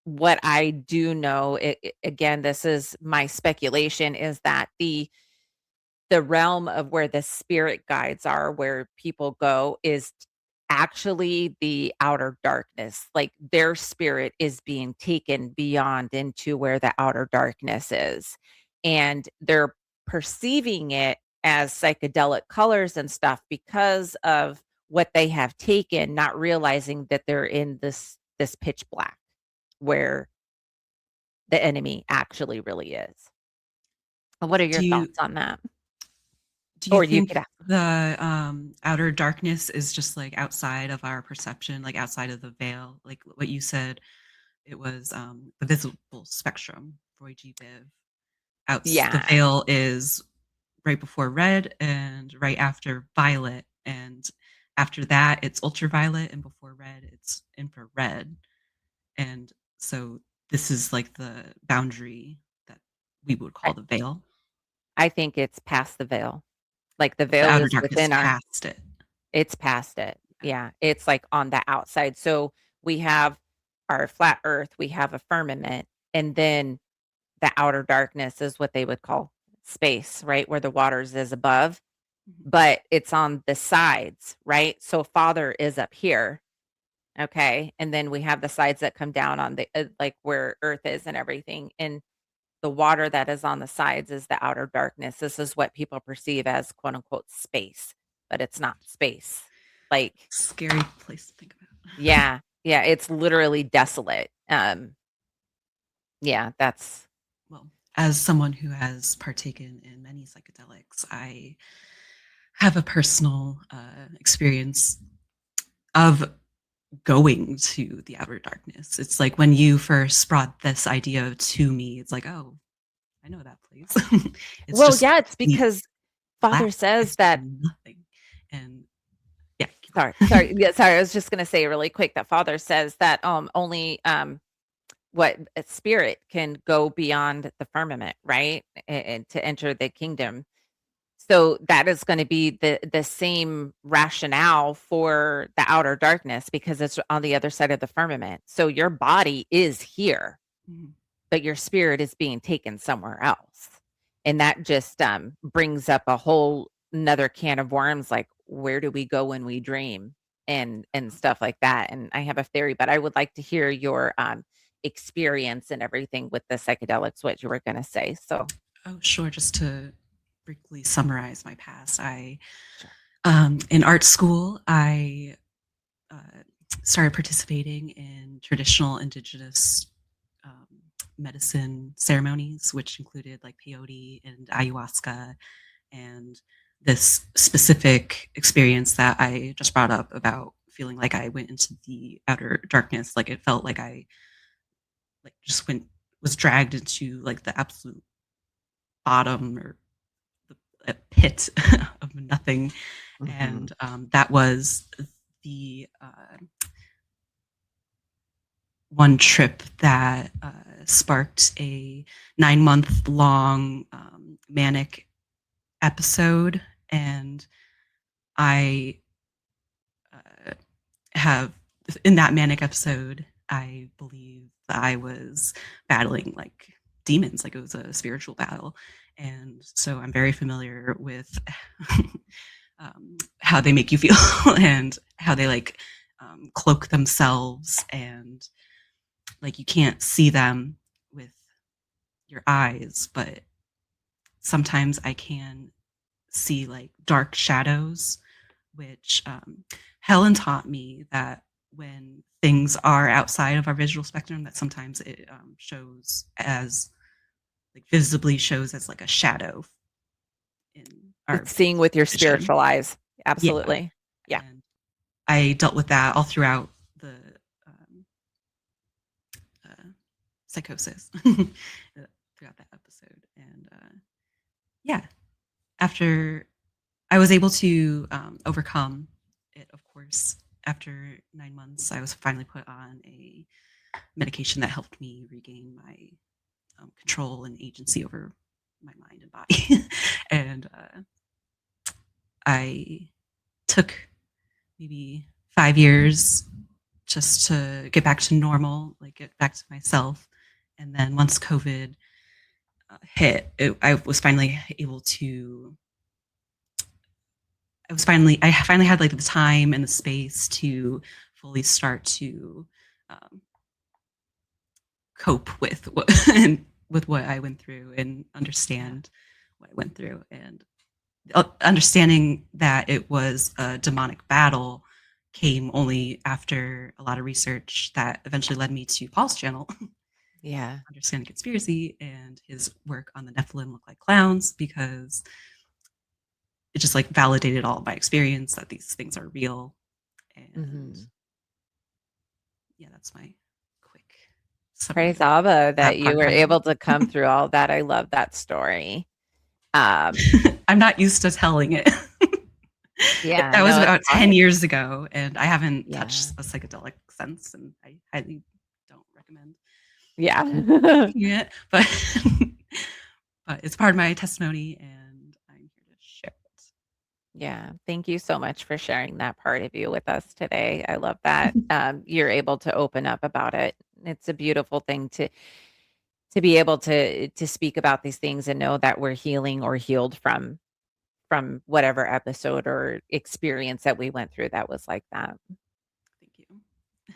what I do know, again, this is my speculation, is that the realm of where the spirit guides are, where people go, is actually the outer darkness. Like their spirit is being taken beyond into where the outer darkness is. And they're perceiving it as psychedelic colors and stuff because of what they have taken, not realizing that they're in this pitch black where the enemy actually really is. What are your Do you thoughts on that? do you Or you think could ask. the outer darkness is just like outside of our perception, like outside of the veil, like what you said? It was the visible spectrum, Roy G. Biv. The Yeah. veil is right before red and right after violet, and after that it's ultraviolet, and before red it's infrared. And so this is like the boundary that we would I call the veil. I think it's past the veil. Like, the The veil outer is darkness within our past it. it's past it. Yeah, it's, like, on the outside. So, we have our flat earth, we have a firmament, and then the outer darkness is what they would call space, right, where the waters is above, Mhm. but it's on the sides, right? So, Father is up here, okay? And then we have the sides that come down on like, where earth is and everything, and the water that is on the sides is the outer darkness. This is what people perceive as quote unquote space, but it's not space. Like, Scary place to think about. yeah, yeah, it's literally desolate. Yeah, that's Well, as someone who has partaken in many psychedelics, I have a personal experience of going to the outer darkness. It's like when you first brought this idea to me, it's like, oh, I know that place. It's well, just yeah, it's complete because Father says blackness that. and nothing. And yeah, keep Sorry, going. yeah, sorry. I was just gonna say really quick that Father says that only what a spirit can go beyond the firmament, right? And to enter the kingdom. So that is gonna be the same rationale for the outer darkness because it's on the other side of the firmament. So your body is here, Mhm. but your spirit is being taken somewhere else. And that just brings up a whole another can of worms, like where do we go when we dream and stuff like that. And I have a theory, but I would like to hear your experience and everything with the psychedelics, what you were gonna say. So Oh, sure. Just to briefly summarize my past, sure. in art school, I uh, started participating in traditional indigenous um, medicine ceremonies, which included like peyote and ayahuasca, and this specific experience that I just brought up about feeling like I went into the outer darkness. Like it felt like I like just went was dragged into like the absolute bottom or the a pit of nothing. Mhm. And that was the one trip that sparked a 9-month long manic episode. And I have, in that manic episode, I believe I was battling like demons, like it was a spiritual battle. And so I'm very familiar with how they make you feel and how they like cloak themselves, and like you can't see them with your eyes, but sometimes I can see like dark shadows, which Helen taught me that when things are outside of our visual spectrum, that sometimes it shows as like visibly shows as like a shadow in our It's seeing with your vision. spiritual eyes. Yeah, Absolutely. Yeah. and I dealt with that all throughout the um, uh, psychosis throughout that episode, and yeah, after I was able to overcome it, of course. After 9 months, I was finally put on a medication that helped me regain my control and agency over my mind and body. And I took maybe 5 years just to get back to normal, like get back to myself. And then once COVID hit, I was finally able to I finally had like the time and the space to fully start to um, cope with what with what I went through and Yeah. understand what I went through, and understanding that it was a demonic battle came only after a lot of research that eventually led me to Paul's channel, Yeah. understanding conspiracy, and his work on the Nephilim look like clowns, because it just like validated all of my experience that these things are real. And Mhm. yeah, that's my quick Praise summary of Abba that that you part of were my able to life. come through all that. I love that story. Um, I'm not used to telling it. yeah, That was no, it's about 10 hard. years ago, and I haven't touched Yeah. a psychedelic since, and I highly don't recommend Yeah. taking it. But but it's part of my testimony, and I'm here to share Yeah. Thank you so much for sharing that part of you with us today. I love that. it. You're able to open up about it. It's a beautiful thing to be able to speak about these things and know that we're healing or healed from whatever episode or experience that we went through that was like that. Thank you.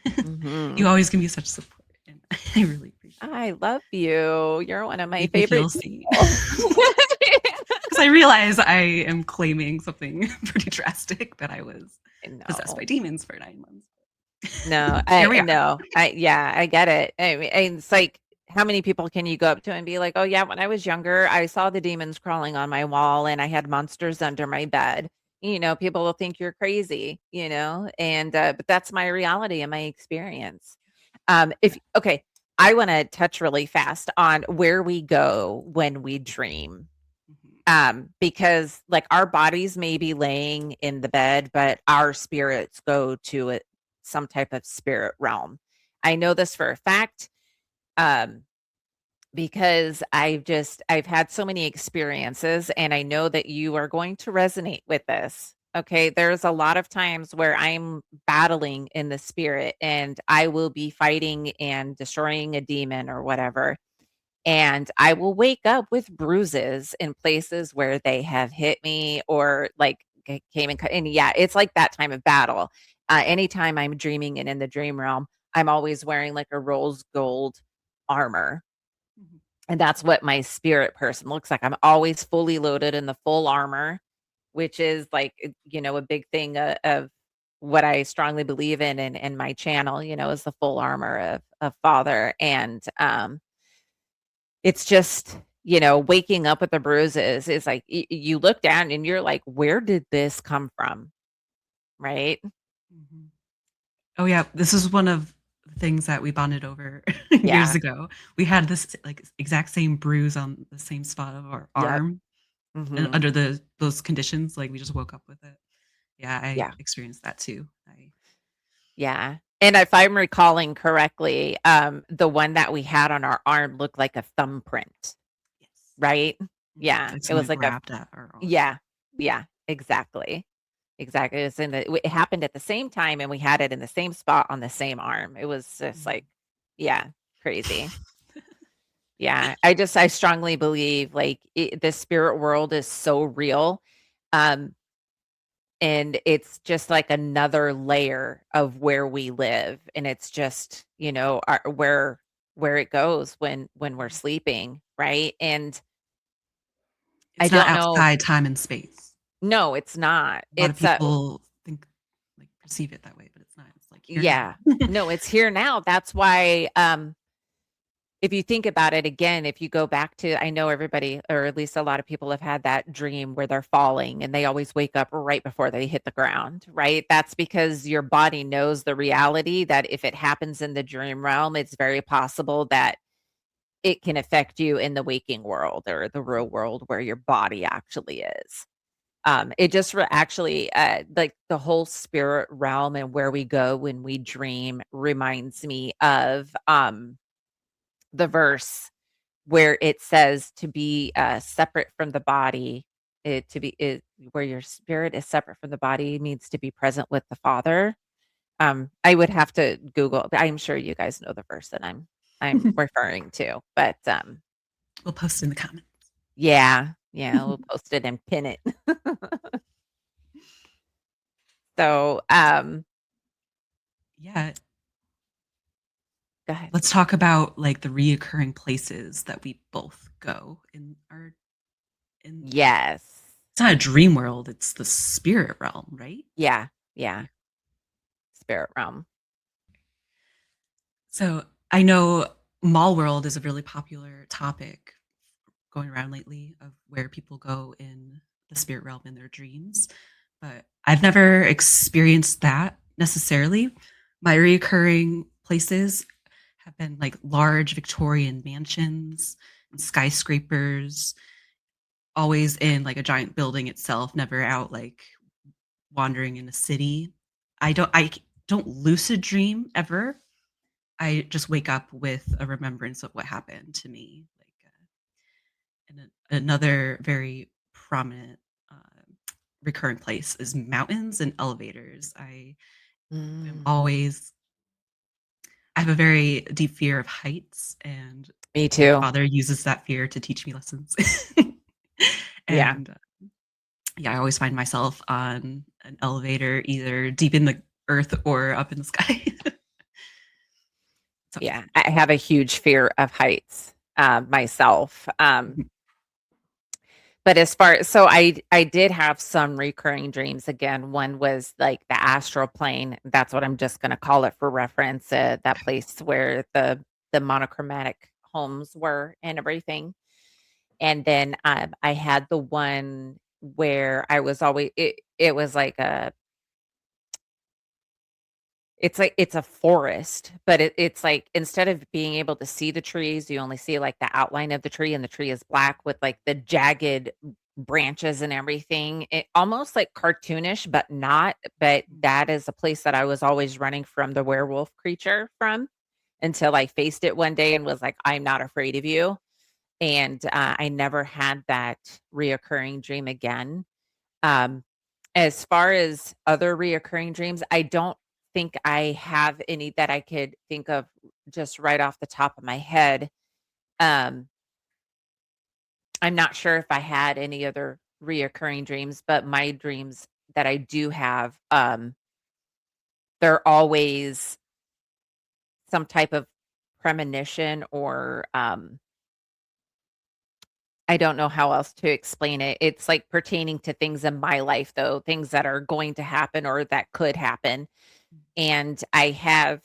You Mhm. always give me such support, and I really appreciate it. I love you. You're one of my Make me favorite feel seen. people. Because I realize I am claiming something pretty drastic, that I was possessed by No. demons for 9 months. No, Here we I are. no. Yeah, I get it. I mean, and it's like, how many people can you go up to and be like, "Oh, yeah, when I was younger, I saw the demons crawling on my wall and I had monsters under my bed." People will think you're crazy, and but that's my reality and my experience. If Yeah. okay, I want to touch really fast on where we go when we dream. Mhm. Because like our bodies may be laying in the bed, but our spirits go to it, some type of spirit realm. I know this for a fact, um, because I've had so many experiences and I know that you are going to resonate with this. Okay. There's a lot of times where I'm battling in the spirit and I will be fighting and destroying a demon or whatever, and I will wake up with bruises in places where they have hit me or like came and cut. And yeah, it's like that time of battle. Anytime I'm dreaming and in the dream realm, I'm always wearing like a rose gold armor. Mhm. And that's what my spirit person looks like. I'm always fully loaded in the full armor, which is like, a big thing of what I strongly believe in my channel, is the full armor of Father. And it's just, waking up with the bruises is like you look down and you're like, where did this come from? Right? Mhm. Oh yeah, this is one of the things that we bonded over years Yeah. ago. We had this like exact same bruise on the same spot of our Yep. arm, and Hmm. under those conditions, like we just woke up with it. Yeah, I Yeah. experienced that too. I Yeah. And if I'm recalling correctly, the one that we had on our arm looked like a thumbprint, Yes. right? Mhm. Yeah. Like It someone was had like a grabbed at our arm. yeah. Yeah. Exactly. Exactly. It happened at the same time and we had it in the same spot on the same arm. It was just like, Mhm. yeah. crazy. Yeah, I strongly believe, like, the spirit world is so real, um, and it's just like another layer of where we live, and it's just, our where it goes when we're sleeping, right? And I It's not don't know. outside time and space. No, it's not. A lot of people think like perceive it that way, but it's not. It's like here now. Yeah. No, it's here now. That's why, if you think about it again, if you go back to, I know everybody, or at least a lot of people have had that dream where they're falling and they always wake up right before they hit the ground, right? That's because your body knows the reality that if it happens in the dream realm, it's very possible that it can affect you in the waking world or the real world where your body actually is. It just actually, like the whole spirit realm and where we go when we dream reminds me of the verse where it says to be, separate from the body, to be where your spirit is separate from the body means to be present with the Father. I would have to Google, I'm sure you guys know the verse that I'm referring to, but, We'll post in the comments. yeah, yeah, we'll post it and pin it. So, Yeah. go ahead. Let's talk about like the reoccurring places that we both go in our in Yes. it's not a dream world, it's the spirit realm, right? Yeah, yeah, Yeah. spirit realm. So I know mall world is a really popular topic going around lately of where people go in the spirit realm in their dreams. But I've never experienced that necessarily. My recurring places have been like large Victorian mansions and skyscrapers, always in like a giant building itself, never out like wandering in a city. I don't lucid dream ever. I just wake up with a remembrance of what happened to me. Like another very prominent recurrent place is mountains and elevators. I am Mm, always I have a very deep fear of heights, and me my too. father uses that fear to teach me lessons. Yeah, and yeah, I always find myself on an elevator, either deep in the earth or up in the sky. So yeah. I have a huge fear of heights, myself. mhm, But as far so I did have some recurring dreams again. One was like the astral plane. That's what I'm just gonna call it for reference, that place where the monochromatic homes were and everything. And then, I had the one where I was always it was like a it's a forest, but it's like instead of being able to see the trees, you only see like the outline of the tree and the tree is black with like the jagged branches and everything. It almost like cartoonish, but not. But that is a place that I was always running from the werewolf creature from until I faced it one day and was like, I'm not afraid of you. And I never had that reoccurring dream again. Um, as far as other reoccurring dreams, I don't think I have any that I could think of just right off the top of my head. Um, I'm not sure if I had any other reoccurring dreams, but my dreams that I do have, they're always some type of premonition or I don't know how else to explain it. It's like pertaining to things in my life, though, things that are going to happen or that could happen. And I have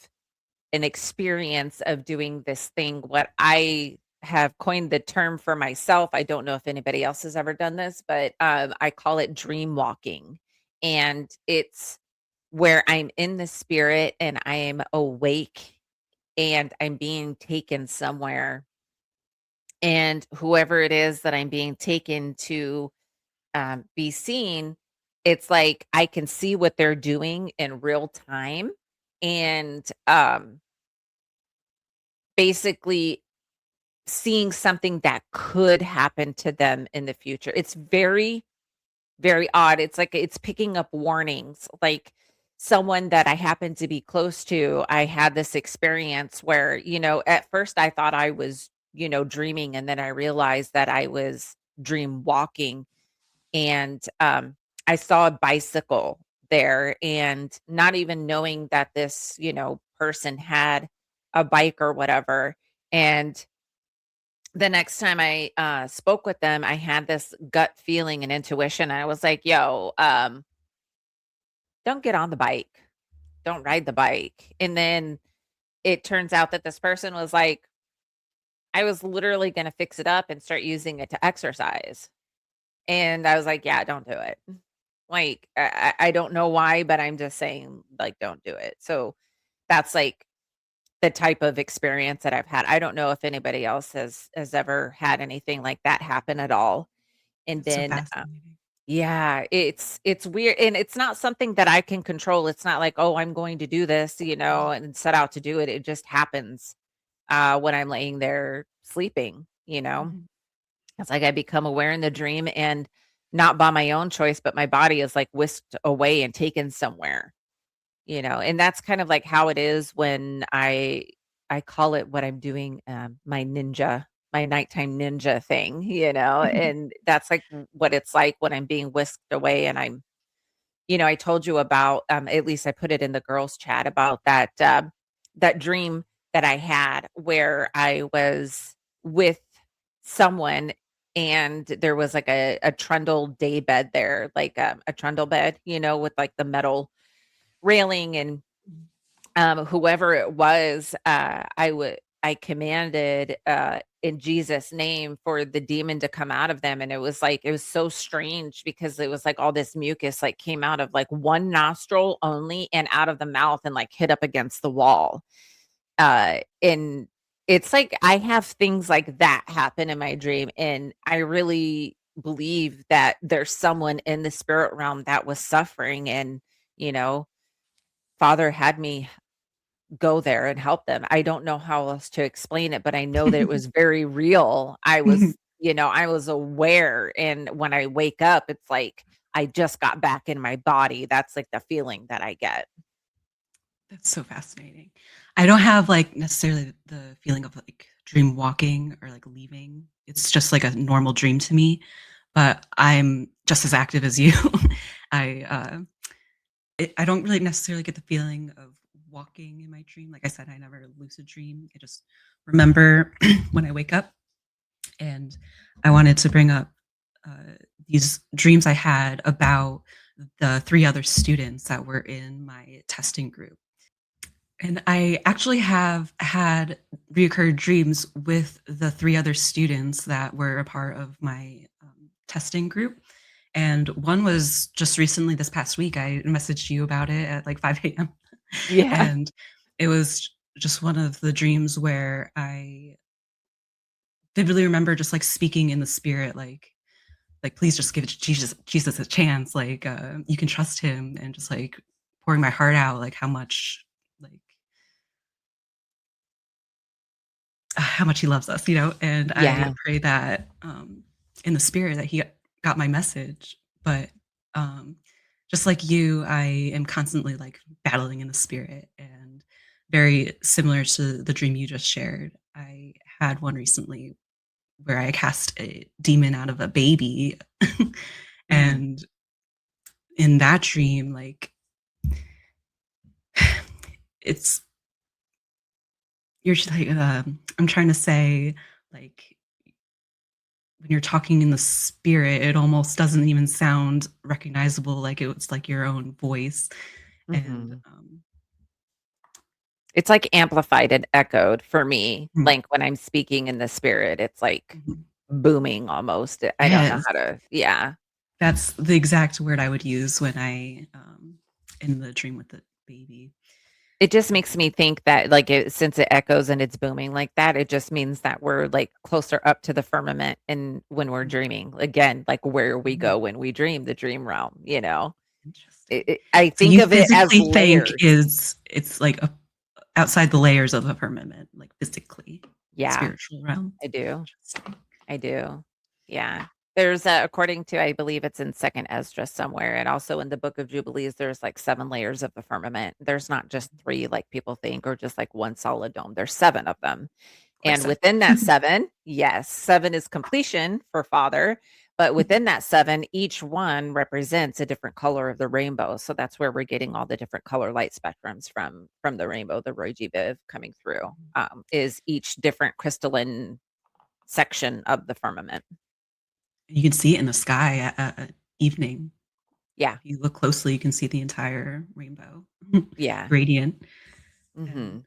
an experience of doing this thing, what I have coined the term for myself. I don't know if anybody else has ever done this, but I call it dream walking. And it's where I'm in the spirit and I am awake and I'm being taken somewhere. And whoever it is that I'm being taken to be seen, it's like I can see what they're doing in real time. And basically seeing something that could happen to them in the future. It's very, very odd. It's like it's picking up warnings. Like someone that I happened to be close to, I had this experience where, at first I thought I was, dreaming, and then I realized that I was dream walking, and I saw a bicycle there, and not even knowing that this, person had a bike or whatever. And the next time I spoke with them, I had this gut feeling and intuition. I was like, yo, don't get on the bike, don't ride the bike. And then it turns out that this person was like, I was literally going to fix it up and start using it to exercise. And I was like, yeah, don't do it. Like, I don't know why, but I'm just saying, like, don't do it. So that's like the type of experience that I've had. I don't know if anybody else has ever had anything like that happen at all. And That's so then fascinating. yeah, it's weird, and it's not something that I can control. It's not like, oh, I'm going to do this, and set out to do it. It just happens when I'm laying there sleeping. Mhm. It's like I become aware in the dream, and not by my own choice, but my body is like whisked away and taken somewhere. And that's kind of like how it is when I call it what I'm doing, my nighttime ninja thing. And that's like what it's like when I'm being whisked away, and I told you about, at least I put it in the girls chat about that dream that I had where I was with someone, and there was like a trundle day bed there, like a trundle bed, with like the metal railing. And whoever it was, I commanded in Jesus' name for the demon to come out of them. And it was so strange because it was like all this mucus like came out of like one nostril only and out of the mouth and like hit up against the wall. And it's like I have things like that happen in my dream, and I really believe that there's someone in the spirit realm that was suffering, and you know Father had me go there and help them. I don't know how else to explain it, but I know that it was very real. I was aware, and when I wake up, it's like I just got back in my body. That's like the feeling that I get. That's so fascinating. I don't have, like, necessarily the feeling of, like, dream walking or, like, leaving. It's just like a normal dream to me, but I'm just as active as you. I, I don't really necessarily get the feeling of walking in my dream. Like I said, I never lucid dream. I just remember when I wake up, and I wanted to bring up, uh, these dreams I had about the 3 other students that were in my testing group. And I actually have had reoccurred dreams with the 3 other students that were a part of my, testing group, and one was just recently this past week. I messaged you about it at, like, 5 AM, Yeah. and it was just one of the dreams where I vividly remember just, like, speaking in the spirit, like, "Please just give Jesus a chance, like, you can trust him," and just, like, pouring my heart out, like, like how much he loves us, and I Yeah. pray that, in the spirit that he got my message, but, um, just like you, I am constantly, like, battling in the spirit, and very similar to the dream you just shared. I had one recently where I cast a demon out of a baby, Mhm. and in that dream, like, it's you're just like, I'm trying to say, like, when you're talking in the spirit, it almost doesn't even sound recognizable, like it's like your own voice, and, Mhm. It's like amplified and echoed for me. mm, Like when I'm speaking in the spirit, it's like mhm. booming almost. I don't know Yes, how to, yeah. that's the exact word I would use when in the dream with the baby. It just makes Um, me think that, like, since it echoes and it's booming like that, it just means that we're, like, closer up to the firmament and when we're mm, dreaming. Again, like, where we mhm, go when we dream, the dream realm. interesting. I So think you of it as physically think layers. it's like a outside the layers of the firmament, like physically, Yeah, spiritual realm. I do. Interesting. I do. Yeah. There's according to, I believe it's in Second Esdra somewhere, and also in the Book of Jubilees, there's like 7 layers of the firmament. There's not just 3 like people think, or just like one solid dome. There's 7 of them. Like And so. within that 7, yes, 7 is completion for Father, but within that 7, each one represents a different color of the rainbow. So that's where we're getting all the different color light spectrums from the rainbow, the Roy G. Biv coming through, is each different crystalline section of the firmament. You can see it in the sky at evening. Yeah. If you look closely, you can see the entire rainbow Yeah. gradient. And Mhm.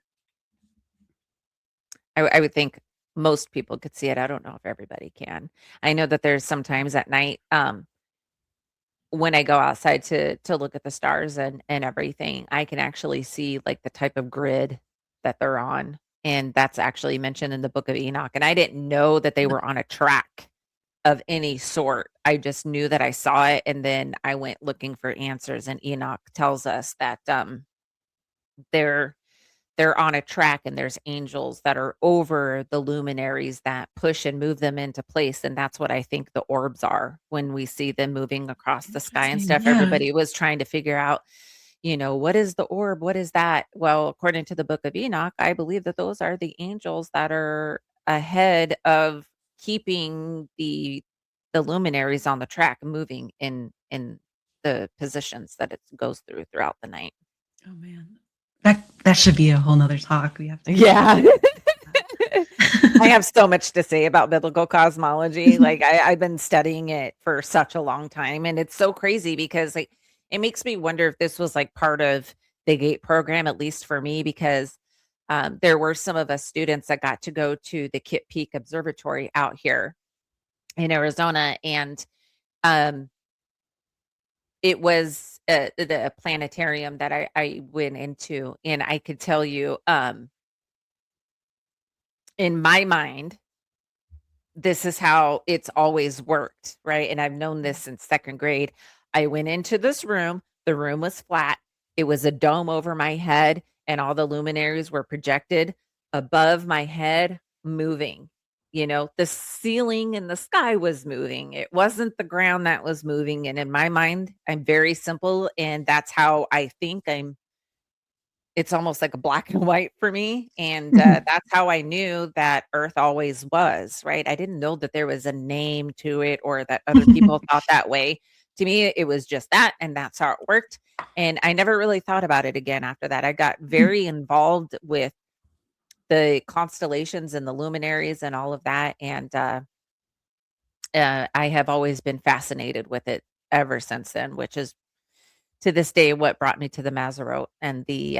I would think most people could see it. I don't know if everybody can. I know that there's sometimes at night, when I go outside to look at the stars and everything, I can actually see, like, the type of grid that they're on, and that's actually mentioned in the Book of Enoch, and I didn't know that they were on a track of any sort. I just knew that I saw it, and then I went looking for answers, and Enoch tells us that, they're they're on a track and there's angels that are over the luminaries that push and move them into place, and that's what I think the orbs are when we see them moving across the sky and interesting. stuff. Yeah. Everybody was trying to figure out, what is the orb? What is that? Well, according to the Book of Enoch, I believe that those are the angels that are ahead of keeping the luminaries on the track moving in the positions that it goes through throughout the night. Oh man. That should be a whole nother talk. We have to get Yeah. I that. have so much to say about biblical cosmology. Like I've been studying it for such a long time, and it's so crazy because like it makes me wonder if this was like part of the GATE program, at least for me, because there were some of us students that got to go to the Kit Peak Observatory out here in Arizona, and um, it was the planetarium that I went into, and I could tell you, in my mind, this is how it's always worked, right? And I've known this since 2nd grade. I went into this room, the room was flat, it was a dome over my head, and all the luminaries were projected above my head, moving. The ceiling and the sky was moving. It wasn't the ground that was moving. And in my mind, I'm very simple, and that's how I think. It's almost like a black and white for me, and, that's how I knew that Earth always was, right? I didn't know that there was a name to it or that other people thought that way. To me, it was just that, and that's how it worked, and I never really thought about it again after that. I got very involved with the constellations and the luminaries and all of that, and, I have always been fascinated with it ever since then, which is to this day what brought me to the Mazzarote and the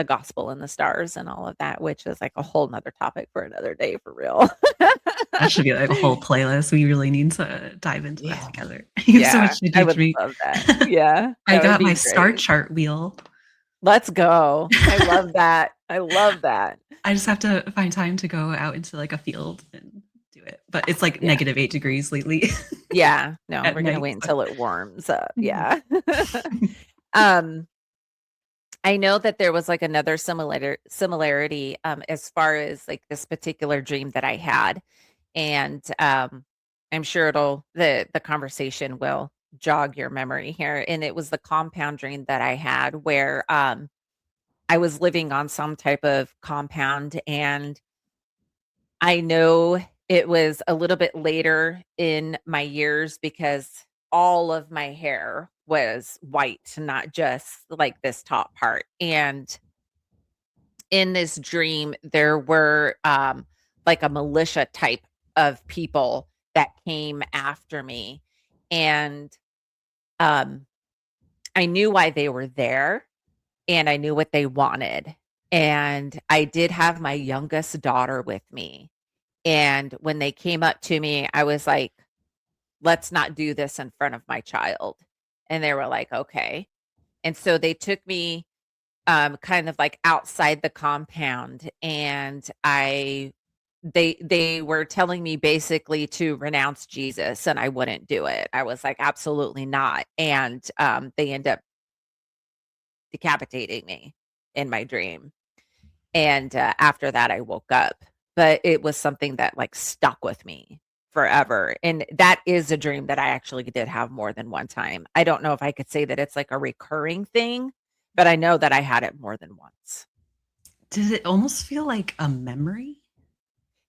gospel and the stars and all of that, which is like a whole nother topic for another day for real. That should be like a whole playlist. We really need to dive into that Yeah. together. You have so Yeah, much to I teach would me. love that. Yeah, I that would got my be star great. chart wheel. Let's go. I love that. I love that. I just have to find time to go out into like a field and do it. But it's like Yeah. -8 degrees lately Yeah. No, at we're gonna night. wait So. until it warms up. Mhm. Yeah. Um, I know that there was like another similarity as far as like this particular dream that I had. And I'm sure the conversation will jog your memory here. And it was the compound dream that I had where I was living on some type of compound, and I know it was a little bit later in my years because all of my hair was white, not just like this top part. And in this dream, there were like a militia type of people that came after me. And um, I knew why they were there, and I knew what they wanted. And I did have my youngest daughter with me. And when they came up to me, I was like, let's not do this in front of my child. And they were like, okay. And so they took me kind of like outside the compound, and they were telling me basically to renounce Jesus, and I wouldn't do it. I was like, absolutely not. And they end up decapitating me in my dream. And after that I woke up, but it was something that like stuck with me. forever. And that is a dream that I actually did have more than one time. I don't know if I could say that it's like a recurring thing, but I know that I had it more than once. Did it almost feel like a memory?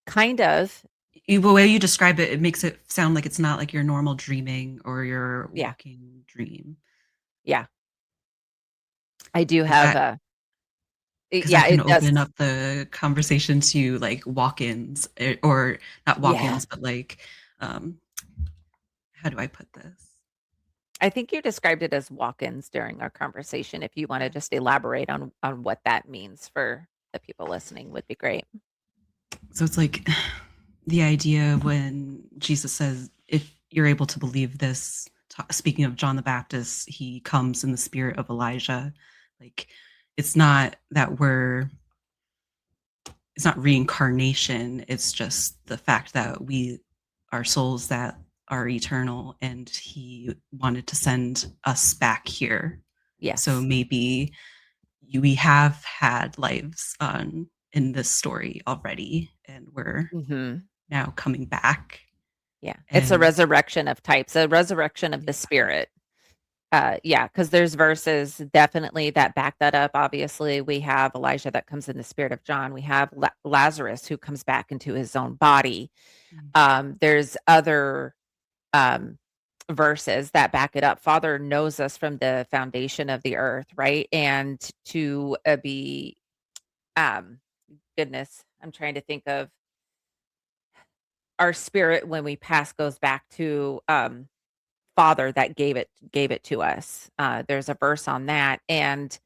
Kind of. The way you describe it, it makes it sound like it's not like your normal dreaming or your Yeah. walking dream. Yeah. I do Because have that a, because yeah, that can it does. open up the conversation to like walk-ins or not Yeah. walk-ins, but like um, how do I put this? I think you described it as walk-ins during our conversation. If you want to Yeah. just elaborate on what that means for the people listening would be great. So it's like the idea of when Jesus says, if you're able to believe this, speaking of John the Baptist, he comes in the spirit of Elijah. Like, it's not that it's not reincarnation. It's just the fact that we are souls that are eternal and he wanted to send us back here. So Yes. maybe we have had lives in this story already and we're Mhm. now coming back. Yeah. It's a And resurrection of types, a resurrection of the yeah. spirit. Yeah, because there's verses definitely that back that up. Obviously, we have Elijah that comes in the spirit of John. We have Lazarus who comes back into his own body. Mm. There's other um, verses that back it up. Father knows us from the foundation of the earth, right? And to be, um, goodness, I'm trying to think of our spirit when we pass goes back to Father that gave it to us. There's a verse on that, and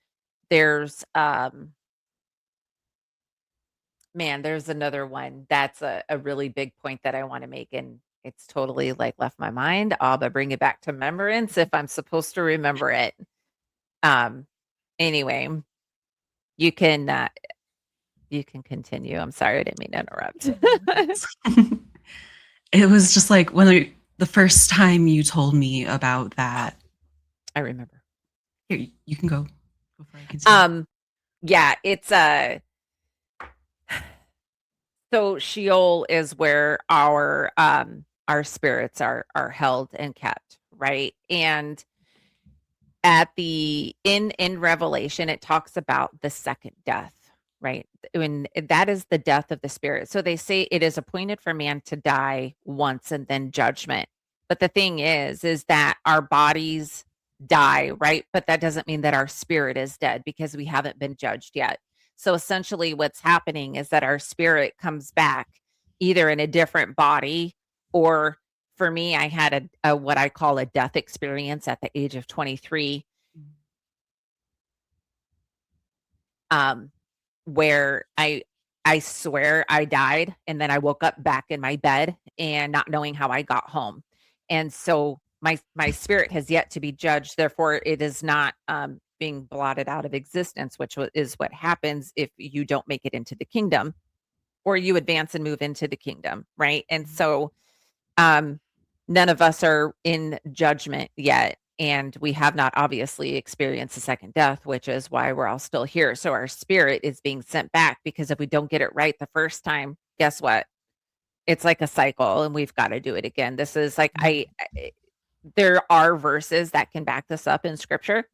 there's man, there's another one that's a really big point that I want to make, and it's totally like left my mind. But bring it back to remembrance if I'm supposed to remember it. Um, anyway, you can you can continue. I'm sorry, I didn't mean to interrupt. It was just like the first time you told me about that. I remember. Here, you can go before I continue. Um, yeah, it's so Sheol is where our spirits are held and kept, right? And at the in Revelation, it talks about the second death, right? When that is the death of the spirit. So they say it is appointed for man to die once and then judgment. But the thing is that our bodies die, right? But that doesn't mean that our spirit is dead because we haven't been judged yet. So essentially, what's happening is that our spirit comes back either in a different body, or for me, I had a what I call a death experience at the age of 23, um, where I swear I died, and then I woke up back in my bed and not knowing how I got home. And so my spirit has yet to be judged, therefore it is not, being blotted out of existence, which is what happens if you don't make it into the kingdom or you advance and move into the kingdom, right? And so um, none of us are in judgment yet, and we have not obviously experienced a second death, which is why we're all still here. So our spirit is being sent back because if we don't get it right the first time, guess what? It's like a cycle, and we've got to do it again. This is like there are verses that can back this up in scripture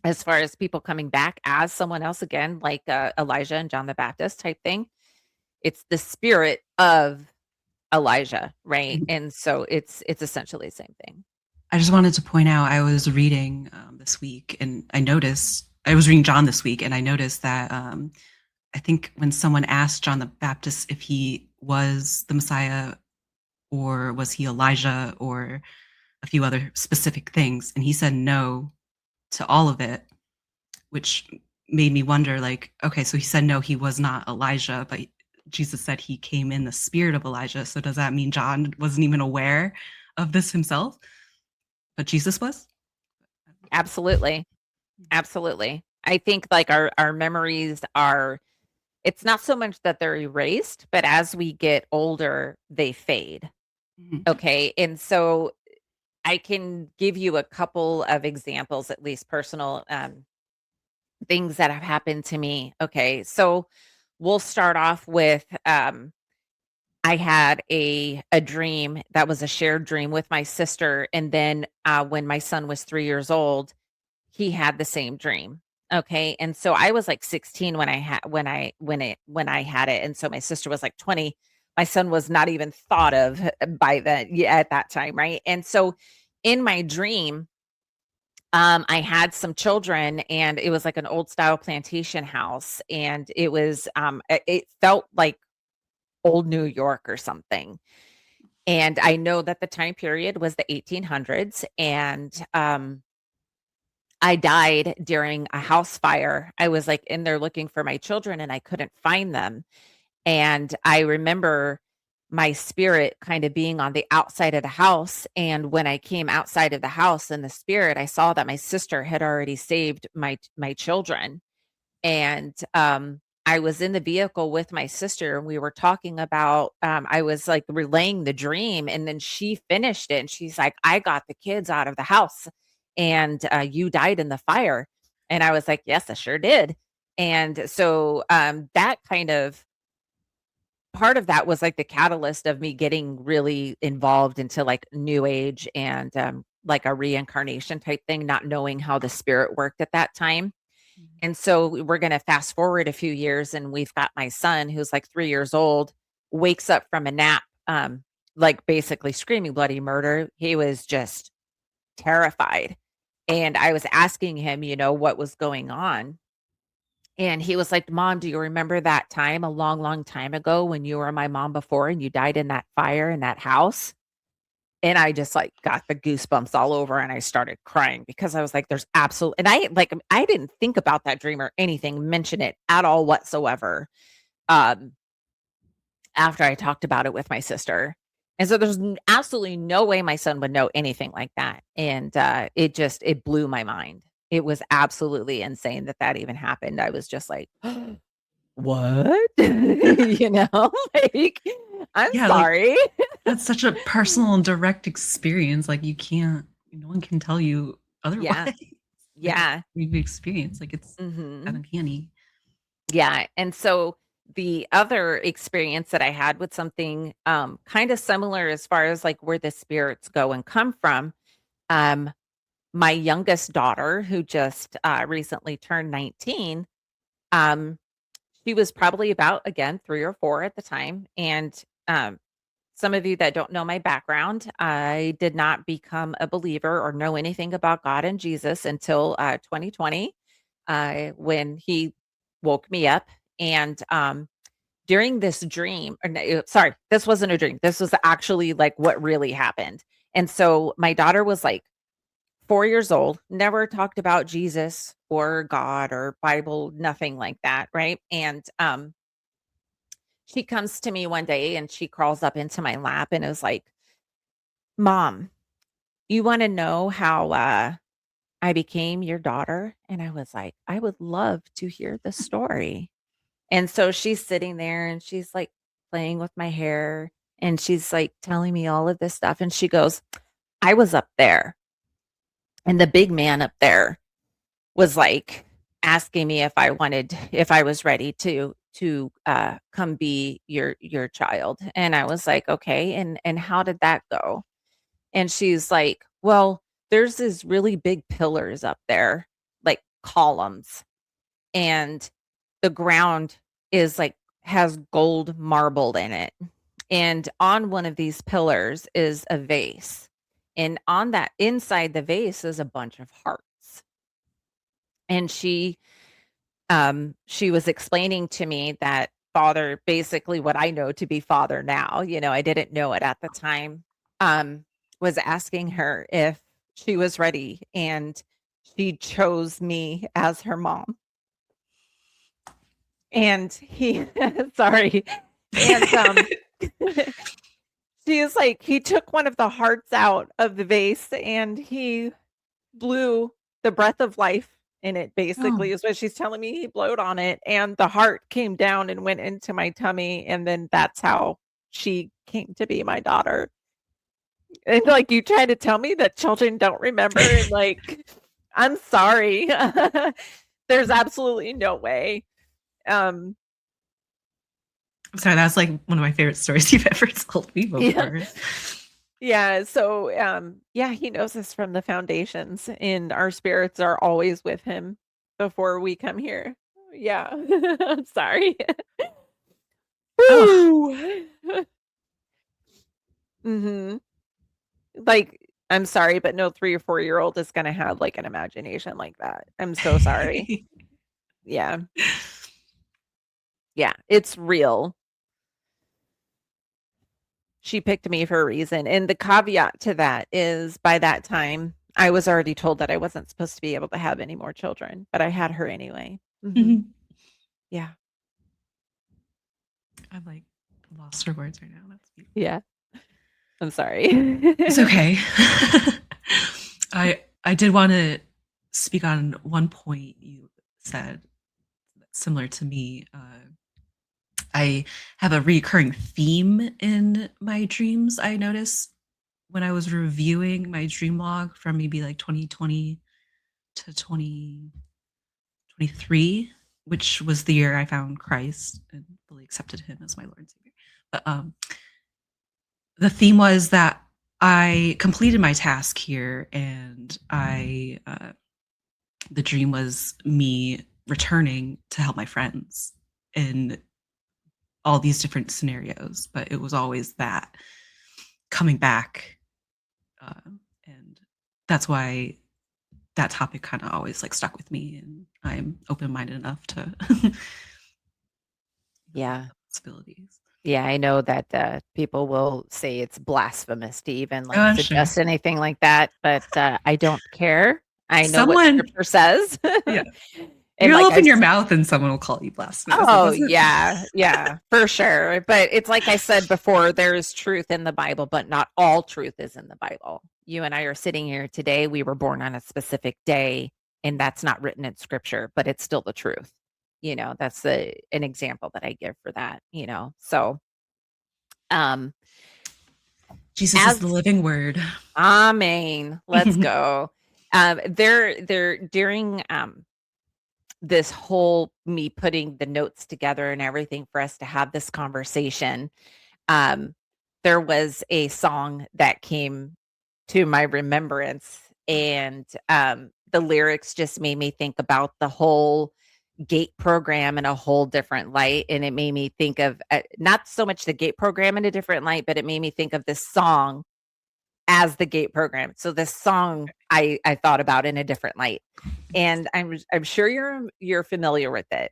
as far as people coming back as someone else again, like Elijah and John the Baptist type thing. It's the spirit of Elijah, right? And so it's essentially the same thing. I just wanted to point out I was reading this week and I was reading John this week and I noticed that I think when someone asked John the Baptist if he was the Messiah or was he Elijah or a few other specific things, and he said no to all of it, which made me wonder like, okay, so he said no, he was not Elijah, but Jesus said he came in the spirit of Elijah. So does that mean John wasn't even aware of this himself, but Jesus was? Absolutely. Absolutely. I think like our memories are, it's not so much that they're erased, but as we get older, they fade. Mhm. Okay. And so I can give you a couple of examples, at least personal things that have happened to me. Okay. So we'll start off with I had a dream that was a shared dream with my sister, and then, when my son was 3 years old, he had the same dream, okay, and so I was, like, 16 when I had when I had it, and so my sister was, like, 20. My son was not even thought of by then yeah, at that time, right, and so in my dream, I had some children, and it was, like, an old style plantation house, and it was, it felt like old New York or something. And I know that the time period was the 1800s, and, I died during a house fire. I was, like, in there looking for my children, and I couldn't find them, and I remember my spirit kinda being on the outside of the house, and when I came outside of the house in the spirit, I saw that my sister had already saved my children. And, I was in the vehicle with my sister, and we were talking about, I was, like, relaying the dream, and then she finished it, and she's like, "I got the kids out of the house, and, you died in the fire." And I was like, "Yes, I sure did." And so, that kind of part of that was, like, the catalyst of me getting really involved into, like, New Age and, like, a reincarnation type thing, not knowing how the spirit worked at that time. Mhm. And so we're gonna fast forward a few years, and we've got my son who's, like, 3 years old, wakes up from a nap, like, basically screaming bloody murder. He was just terrified, and I was asking him, what was going on, and he was like, "Mom, do you remember that time a long, long time ago when you were my mom before and you died in that fire in that house?" And I just, like, got the goosebumps all over, and I started crying because I was like, "There's absolute," and I didn't think about that dream or anything, mention it at all whatsoever, um, after I talked about it with my sister. And so there's absolutely no way my son would know anything like that. And it blew my mind. It was absolutely insane that that even happened. I was just like, what? Like, I'm Yeah, like, sorry. that's such a personal and direct experience, like, you can't no one can tell you otherwise. Yeah. Like, Yeah. you've experienced, like, it's Hmm. uncanny. Yeah, and so the other experience that I had with something, kinda similar as far as, like, where the spirits go and come from, um, my youngest daughter, who just, recently turned 19, um, she was probably about, again, 3 or 4 at the time, and, some of you that don't know my background, I did not become a believer or know anything about God and Jesus until, 2020, when he woke me up, and, during this dream or no, sorry, this wasn't a dream. This was actually, like, what really happened. And so my daughter was, like, 4 years old, never talked about Jesus or God or Bible, nothing like that, right? And, she comes to me one day and she crawls up into my lap and is like, "Mom, you wanna know how, I became your daughter?" And I was like, "I would love to hear the story." And so she's sitting there and she's, like, playing with my hair, and she's, like, telling me all of this stuff, and she goes, "I was up there, and the big man up there was, like, asking me if I was ready to come be your child." And I was like, "Okay, and how did that go?" And she's like, "Well, there's these really big pillars up there, like columns, and the ground is like has gold marbled in it. And on one of these pillars is a vase. And on that inside the vase is a bunch of hearts." And she was explaining to me that father, basically what I know to be father now, I didn't know it at the time, was asking her if she was ready, and she chose me as her mom. And he sorry. And, she is like, he took one of the hearts out of the vase, and he blew the breath of life in it, Oh. basically, is what she's telling me. He blowed on it, and the heart came down and went into my tummy, and then that's how she came to be my daughter. And, like, you try to tell me that children don't remember, and, like, I'm sorry. There's absolutely no way. Um I'm sorry, that's like one of my favorite stories you've ever told me Yeah. before. Yeah, so, yeah, he knows us from the foundations, and our spirits are always with him before we come here. Yeah. I'm sorry. Oh, Woo! Mhm. Like, I'm sorry, but no 3 or 4-year-old is gonna have, like, an imagination like that. I'm so sorry. Yeah. Yeah, it's real. She picked me for a reason, and the caveat to that is by that time, I was already told that I wasn't supposed to be able to have any more children, but I had her anyway. Mhm. Mhm. Yeah. I'm like lost for words right now. That's beautiful. Yeah. I'm sorry. It's okay. I did want to speak on one point you said that's similar to me. I have a recurring theme in my dreams. I noticed when I was reviewing my dream log from maybe like 2020 to 2023, which was the year I found Christ and fully accepted him as my Lord and Savior. But the theme was that I completed my task here, and the dream was me returning to help my friends in all these different scenarios, but it was always that coming back, uh, and that's why that topic kind of always like stuck with me, and I'm open-minded enough to Yeah. possibilities. Yeah, I know that, people will say it's blasphemous to even, Oh, like, I'm sure. suggest anything like that, but, I don't care. I know what Someone, scripture says. yeah, And, you'll like, open your mouth and someone will call you blasphemous. It oh, doesn't. yeah, yeah, for sure, but it's like I said before, there is truth in the Bible, but not all truth is in the Bible. You and I are sitting here today, we were born on a specific day, and that's not written in scripture, but it's still the truth. That's an example that I give for that, so, um, Jesus is the as living word. Amen. Let's go. There during, this whole me putting the notes together and everything for us to have this conversation, um, there was a song that came to my remembrance, and, the lyrics just made me think about the whole GATE program in a whole different light, and it made me think of, not so much the GATE program in a different light, but it made me think of this song as the GATE program. So this song I thought about in a different light, and I'm sure you're familiar with it,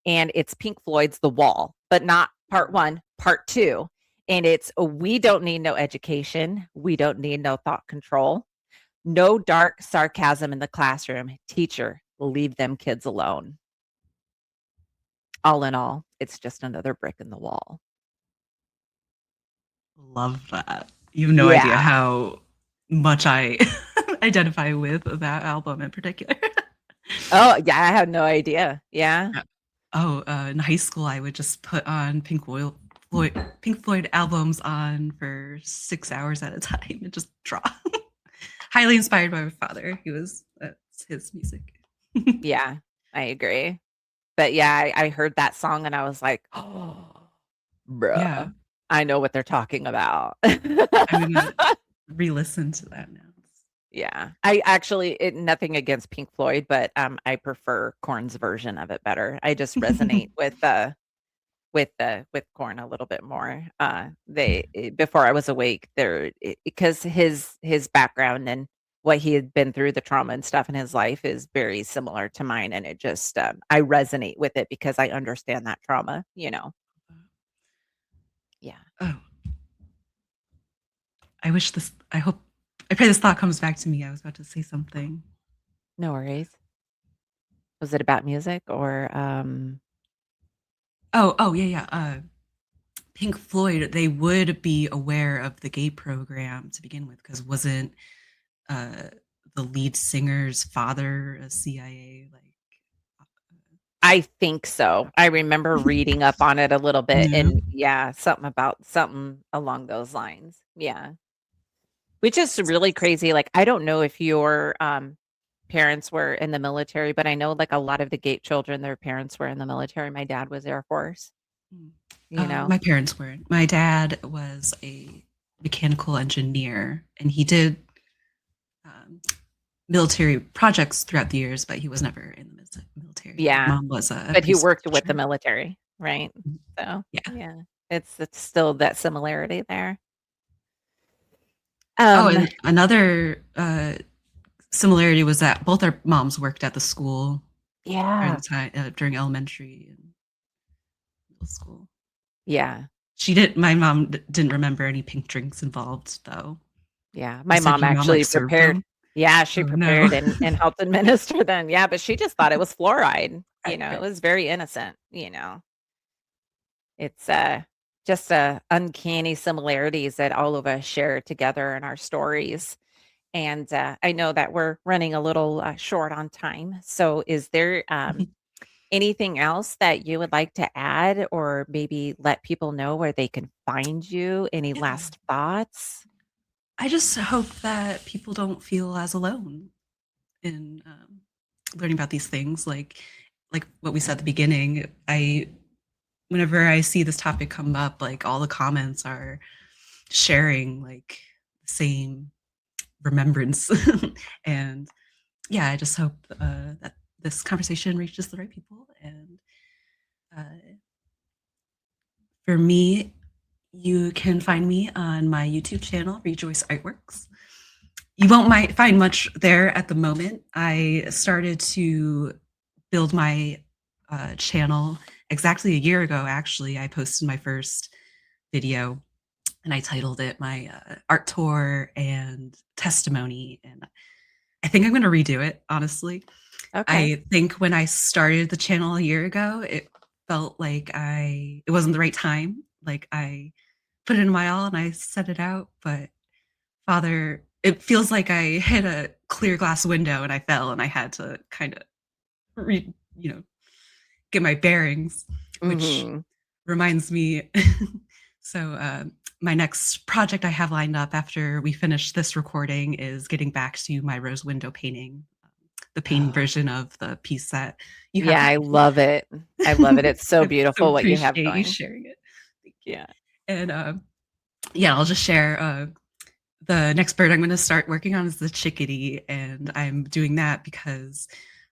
and it's Pink Floyd's The Wall, but not part 1, part 2, and it's, "We don't need no education, we don't need no thought control, no dark sarcasm in the classroom, teacher, leave them kids alone. All in all, it's just another brick in the wall." Love that. You have no idea Yeah. how much I identify with that album in particular. Oh, yeah, I had no idea. Yeah. Yeah. Oh, in high school, I would just put on Pink Floyd albums on for 6 hours at a time and just draw. Highly inspired by my father. That's his music. Yeah, I agree. But yeah, I heard that song and I was like, "Oh, Yeah, bruh, I know what they're talking about." I'm gonna re-listen to that now. Yeah. I actually nothing against Pink Floyd, but, I prefer Korn's version of it better. I just resonate with Korn a little bit more. Before I was awake, because his background and what he had been through, the trauma and stuff in his life is very similar to mine, and it just, I resonate with it because I understand that trauma. Yeah. Oh, I pray this thought comes back to me. I was about to say something. No worries. Was it about music or, Oh, yeah, yeah. Pink Floyd, they would be aware of the gay program to begin with, because wasn't uh, the lead singer's father a CIA like? I think so. I remember reading up on it a little bit Yeah. and yeah, something along those lines. Yeah. Which is really crazy. Like, I don't know if your, parents were in the military, but I know, like, a lot of the gate children, their parents were in the military. My dad was Air Force. Mm. you know? My parents weren't. My dad was a mechanical engineer, and he did um, military projects throughout the years, but he was never in the military. My Yeah, mom was a but he preschool worked with the teacher. military, right? Mhm. So, Yeah. yeah, it's still that similarity there. Oh, Um, and another similarity was that both our moms worked at the school during yeah, the time during elementary and middle school. yeah, She didn't. My mom didn't remember any pink drinks involved, though. yeah. You My said mom your mom like actually served prepared. them. Yeah, she Oh no. prepared and helped administer them. Yeah, but she just thought it was fluoride, Right, it right. was very innocent, you know? It's, just, uncanny similarities that all of us share together in our stories, and, I know that we're running a little, short on time, so is there, anything else that you would like to add or maybe let people know where they can find you? Any Yeah. last thoughts? I just hope that people don't feel as alone in learning about these things. Like what we said at the beginning, I whenever I see this topic come up, like all the comments are sharing like the same remembrance, and yeah, I just hope that this conversation reaches the right people. And uh, for me, you can find me on my YouTube channel, Rejoice Artworks. You won't might find much there at the moment. I started to build my channel exactly a year ago. Actually, I posted my first video, and I titled it my art tour and testimony. And I think I'm going to redo it. Honestly, Okay. I think when I started the channel a year ago, it felt like it wasn't the right time. Like I put in my all and I set it out, but Father, it feels like I hit a clear glass window and I fell and I had to kind of re, you know, get my bearings, which Mhm. reminds me. So, my next project I have lined up after we finish this recording is getting back to my rose window painting, the painting Oh, version of the piece that you have yeah, I behind me. love it. I love it. It's so I so beautiful what you have appreciate you going. sharing it. Thank you. Yeah. And yeah, I'll just share the next bird I'm going to start working on is the chickadee, and I'm doing that because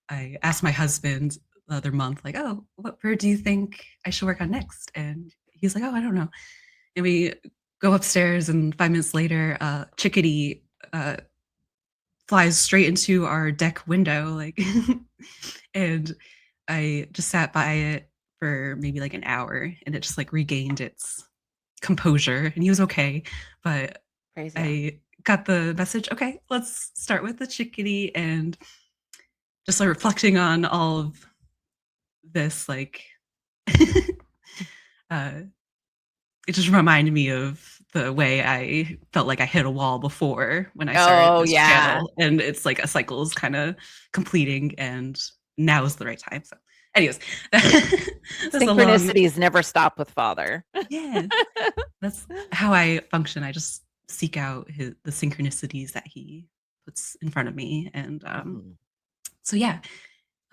I asked my husband the other month, like, "Oh, what bird do you think I should work on next?" And he's like, "Oh, I don't know." And we go upstairs, and 5 minutes later, chickadee uh, flies straight into our deck window, like, and I just sat by it for maybe like an hour, and it just like regained its composure, and he was okay, but Praise yeah. I got the message, okay, let's start with the chickadee, and just like reflecting on all of this, like uh, it just reminded me of the way I felt like I hit a wall before when I started Oh, this yeah. channel, and it's like a cycle is kind of completing, and now is the right time. So, anyways, that's a long, Synchronicities never stop with father. yeah. That's how I function. I just seek out the synchronicities that he puts in front of me, and Mhm. so yeah,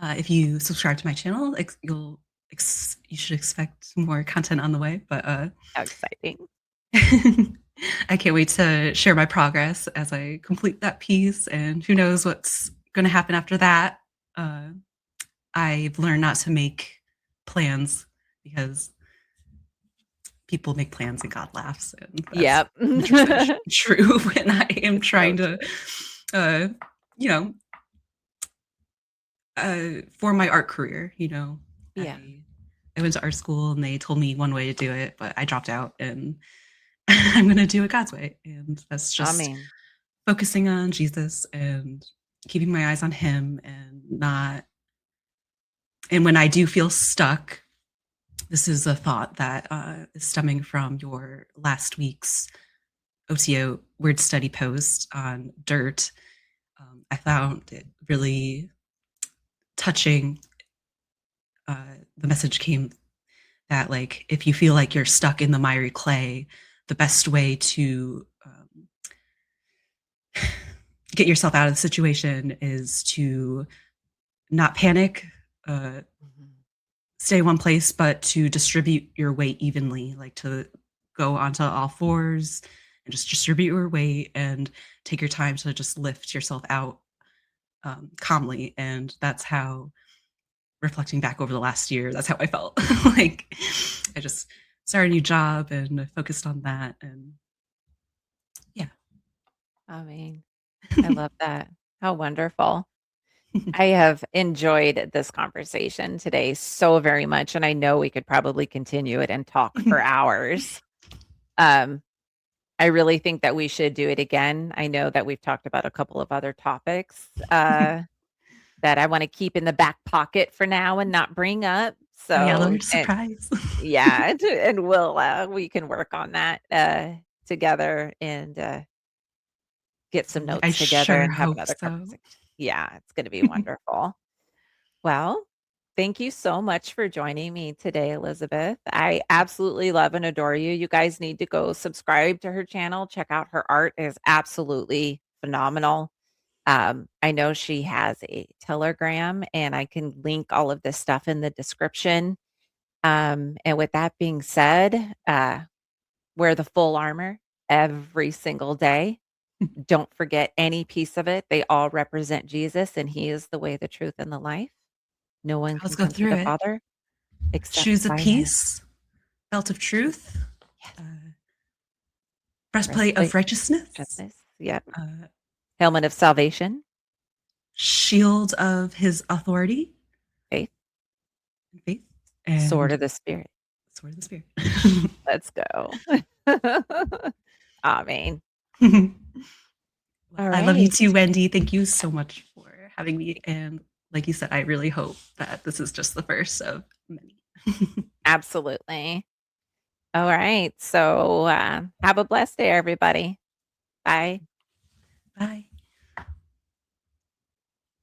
if you subscribe to my channel, you should expect more content on the way. But How exciting. I can't wait to share my progress as I complete that piece, and who knows what's going to happen after that. Uh, I've learned not to make plans because people make plans and God laughs, and that's Yep. 100% true when I am It's so trying to, true. uh, you know, for my art career. Yeah. I went to art school and they told me one way to do it, but I dropped out, and I'm going to do it God's way, and that's just Amen. focusing on Jesus and keeping my eyes on Him, and not. And when I do feel stuck, this is a thought that is stemming from your last week's OTO word study post on dirt. I found it really touching. The message came that, like, if you feel like you're stuck in the miry clay, the best way to get yourself out of the situation is to not panic, uh, Mhm. stay one place, but to distribute your weight evenly, like to go onto all fours and just distribute your weight and take your time to just lift yourself out calmly. And that's how, reflecting back over the last year, that's how I felt. Like I just started a new job and I focused on that. And yeah. I mean, I love that. How wonderful. I have enjoyed this conversation today so very much, and I know we could probably continue it and talk for hours. Um, I really think that we should do it again. I know that we've talked about a couple of other topics, that I wanna keep in the back pocket for now and not bring up. Oh yeah, So, little and surprise. yeah, and we can work on that, together and, get some Absolutely. I notes together sure and have hope another so. conversation. Yeah, it's gonna be wonderful. Well, thank you so much for joining me today, Elizabeth. I absolutely love and adore you. You guys need to go subscribe to her channel. Check out her art; it is absolutely phenomenal. I know she has a Telegram, and I can link all of this stuff in the description. And with that being said, wear the full armor every single day. Don't forget any piece of it. They all represent Jesus, and He is the way, the truth, and the life. No one Let's can go come to through the it. Father except Shoes of by Him. peace, belt of truth, Yes. uh, breastplate Breastplate of righteousness, righteousness. Yep. uh, Helmet of salvation. shield of his authority Faith. and faith, Sword and of the Spirit. sword of the spirit. Let's go. Amen. Well, All I love you right. too, Wendy. Thank you so much for having me. And like you said, I really hope that this is just the first of many. Absolutely. All right. So have a blessed day, everybody. Bye. Bye.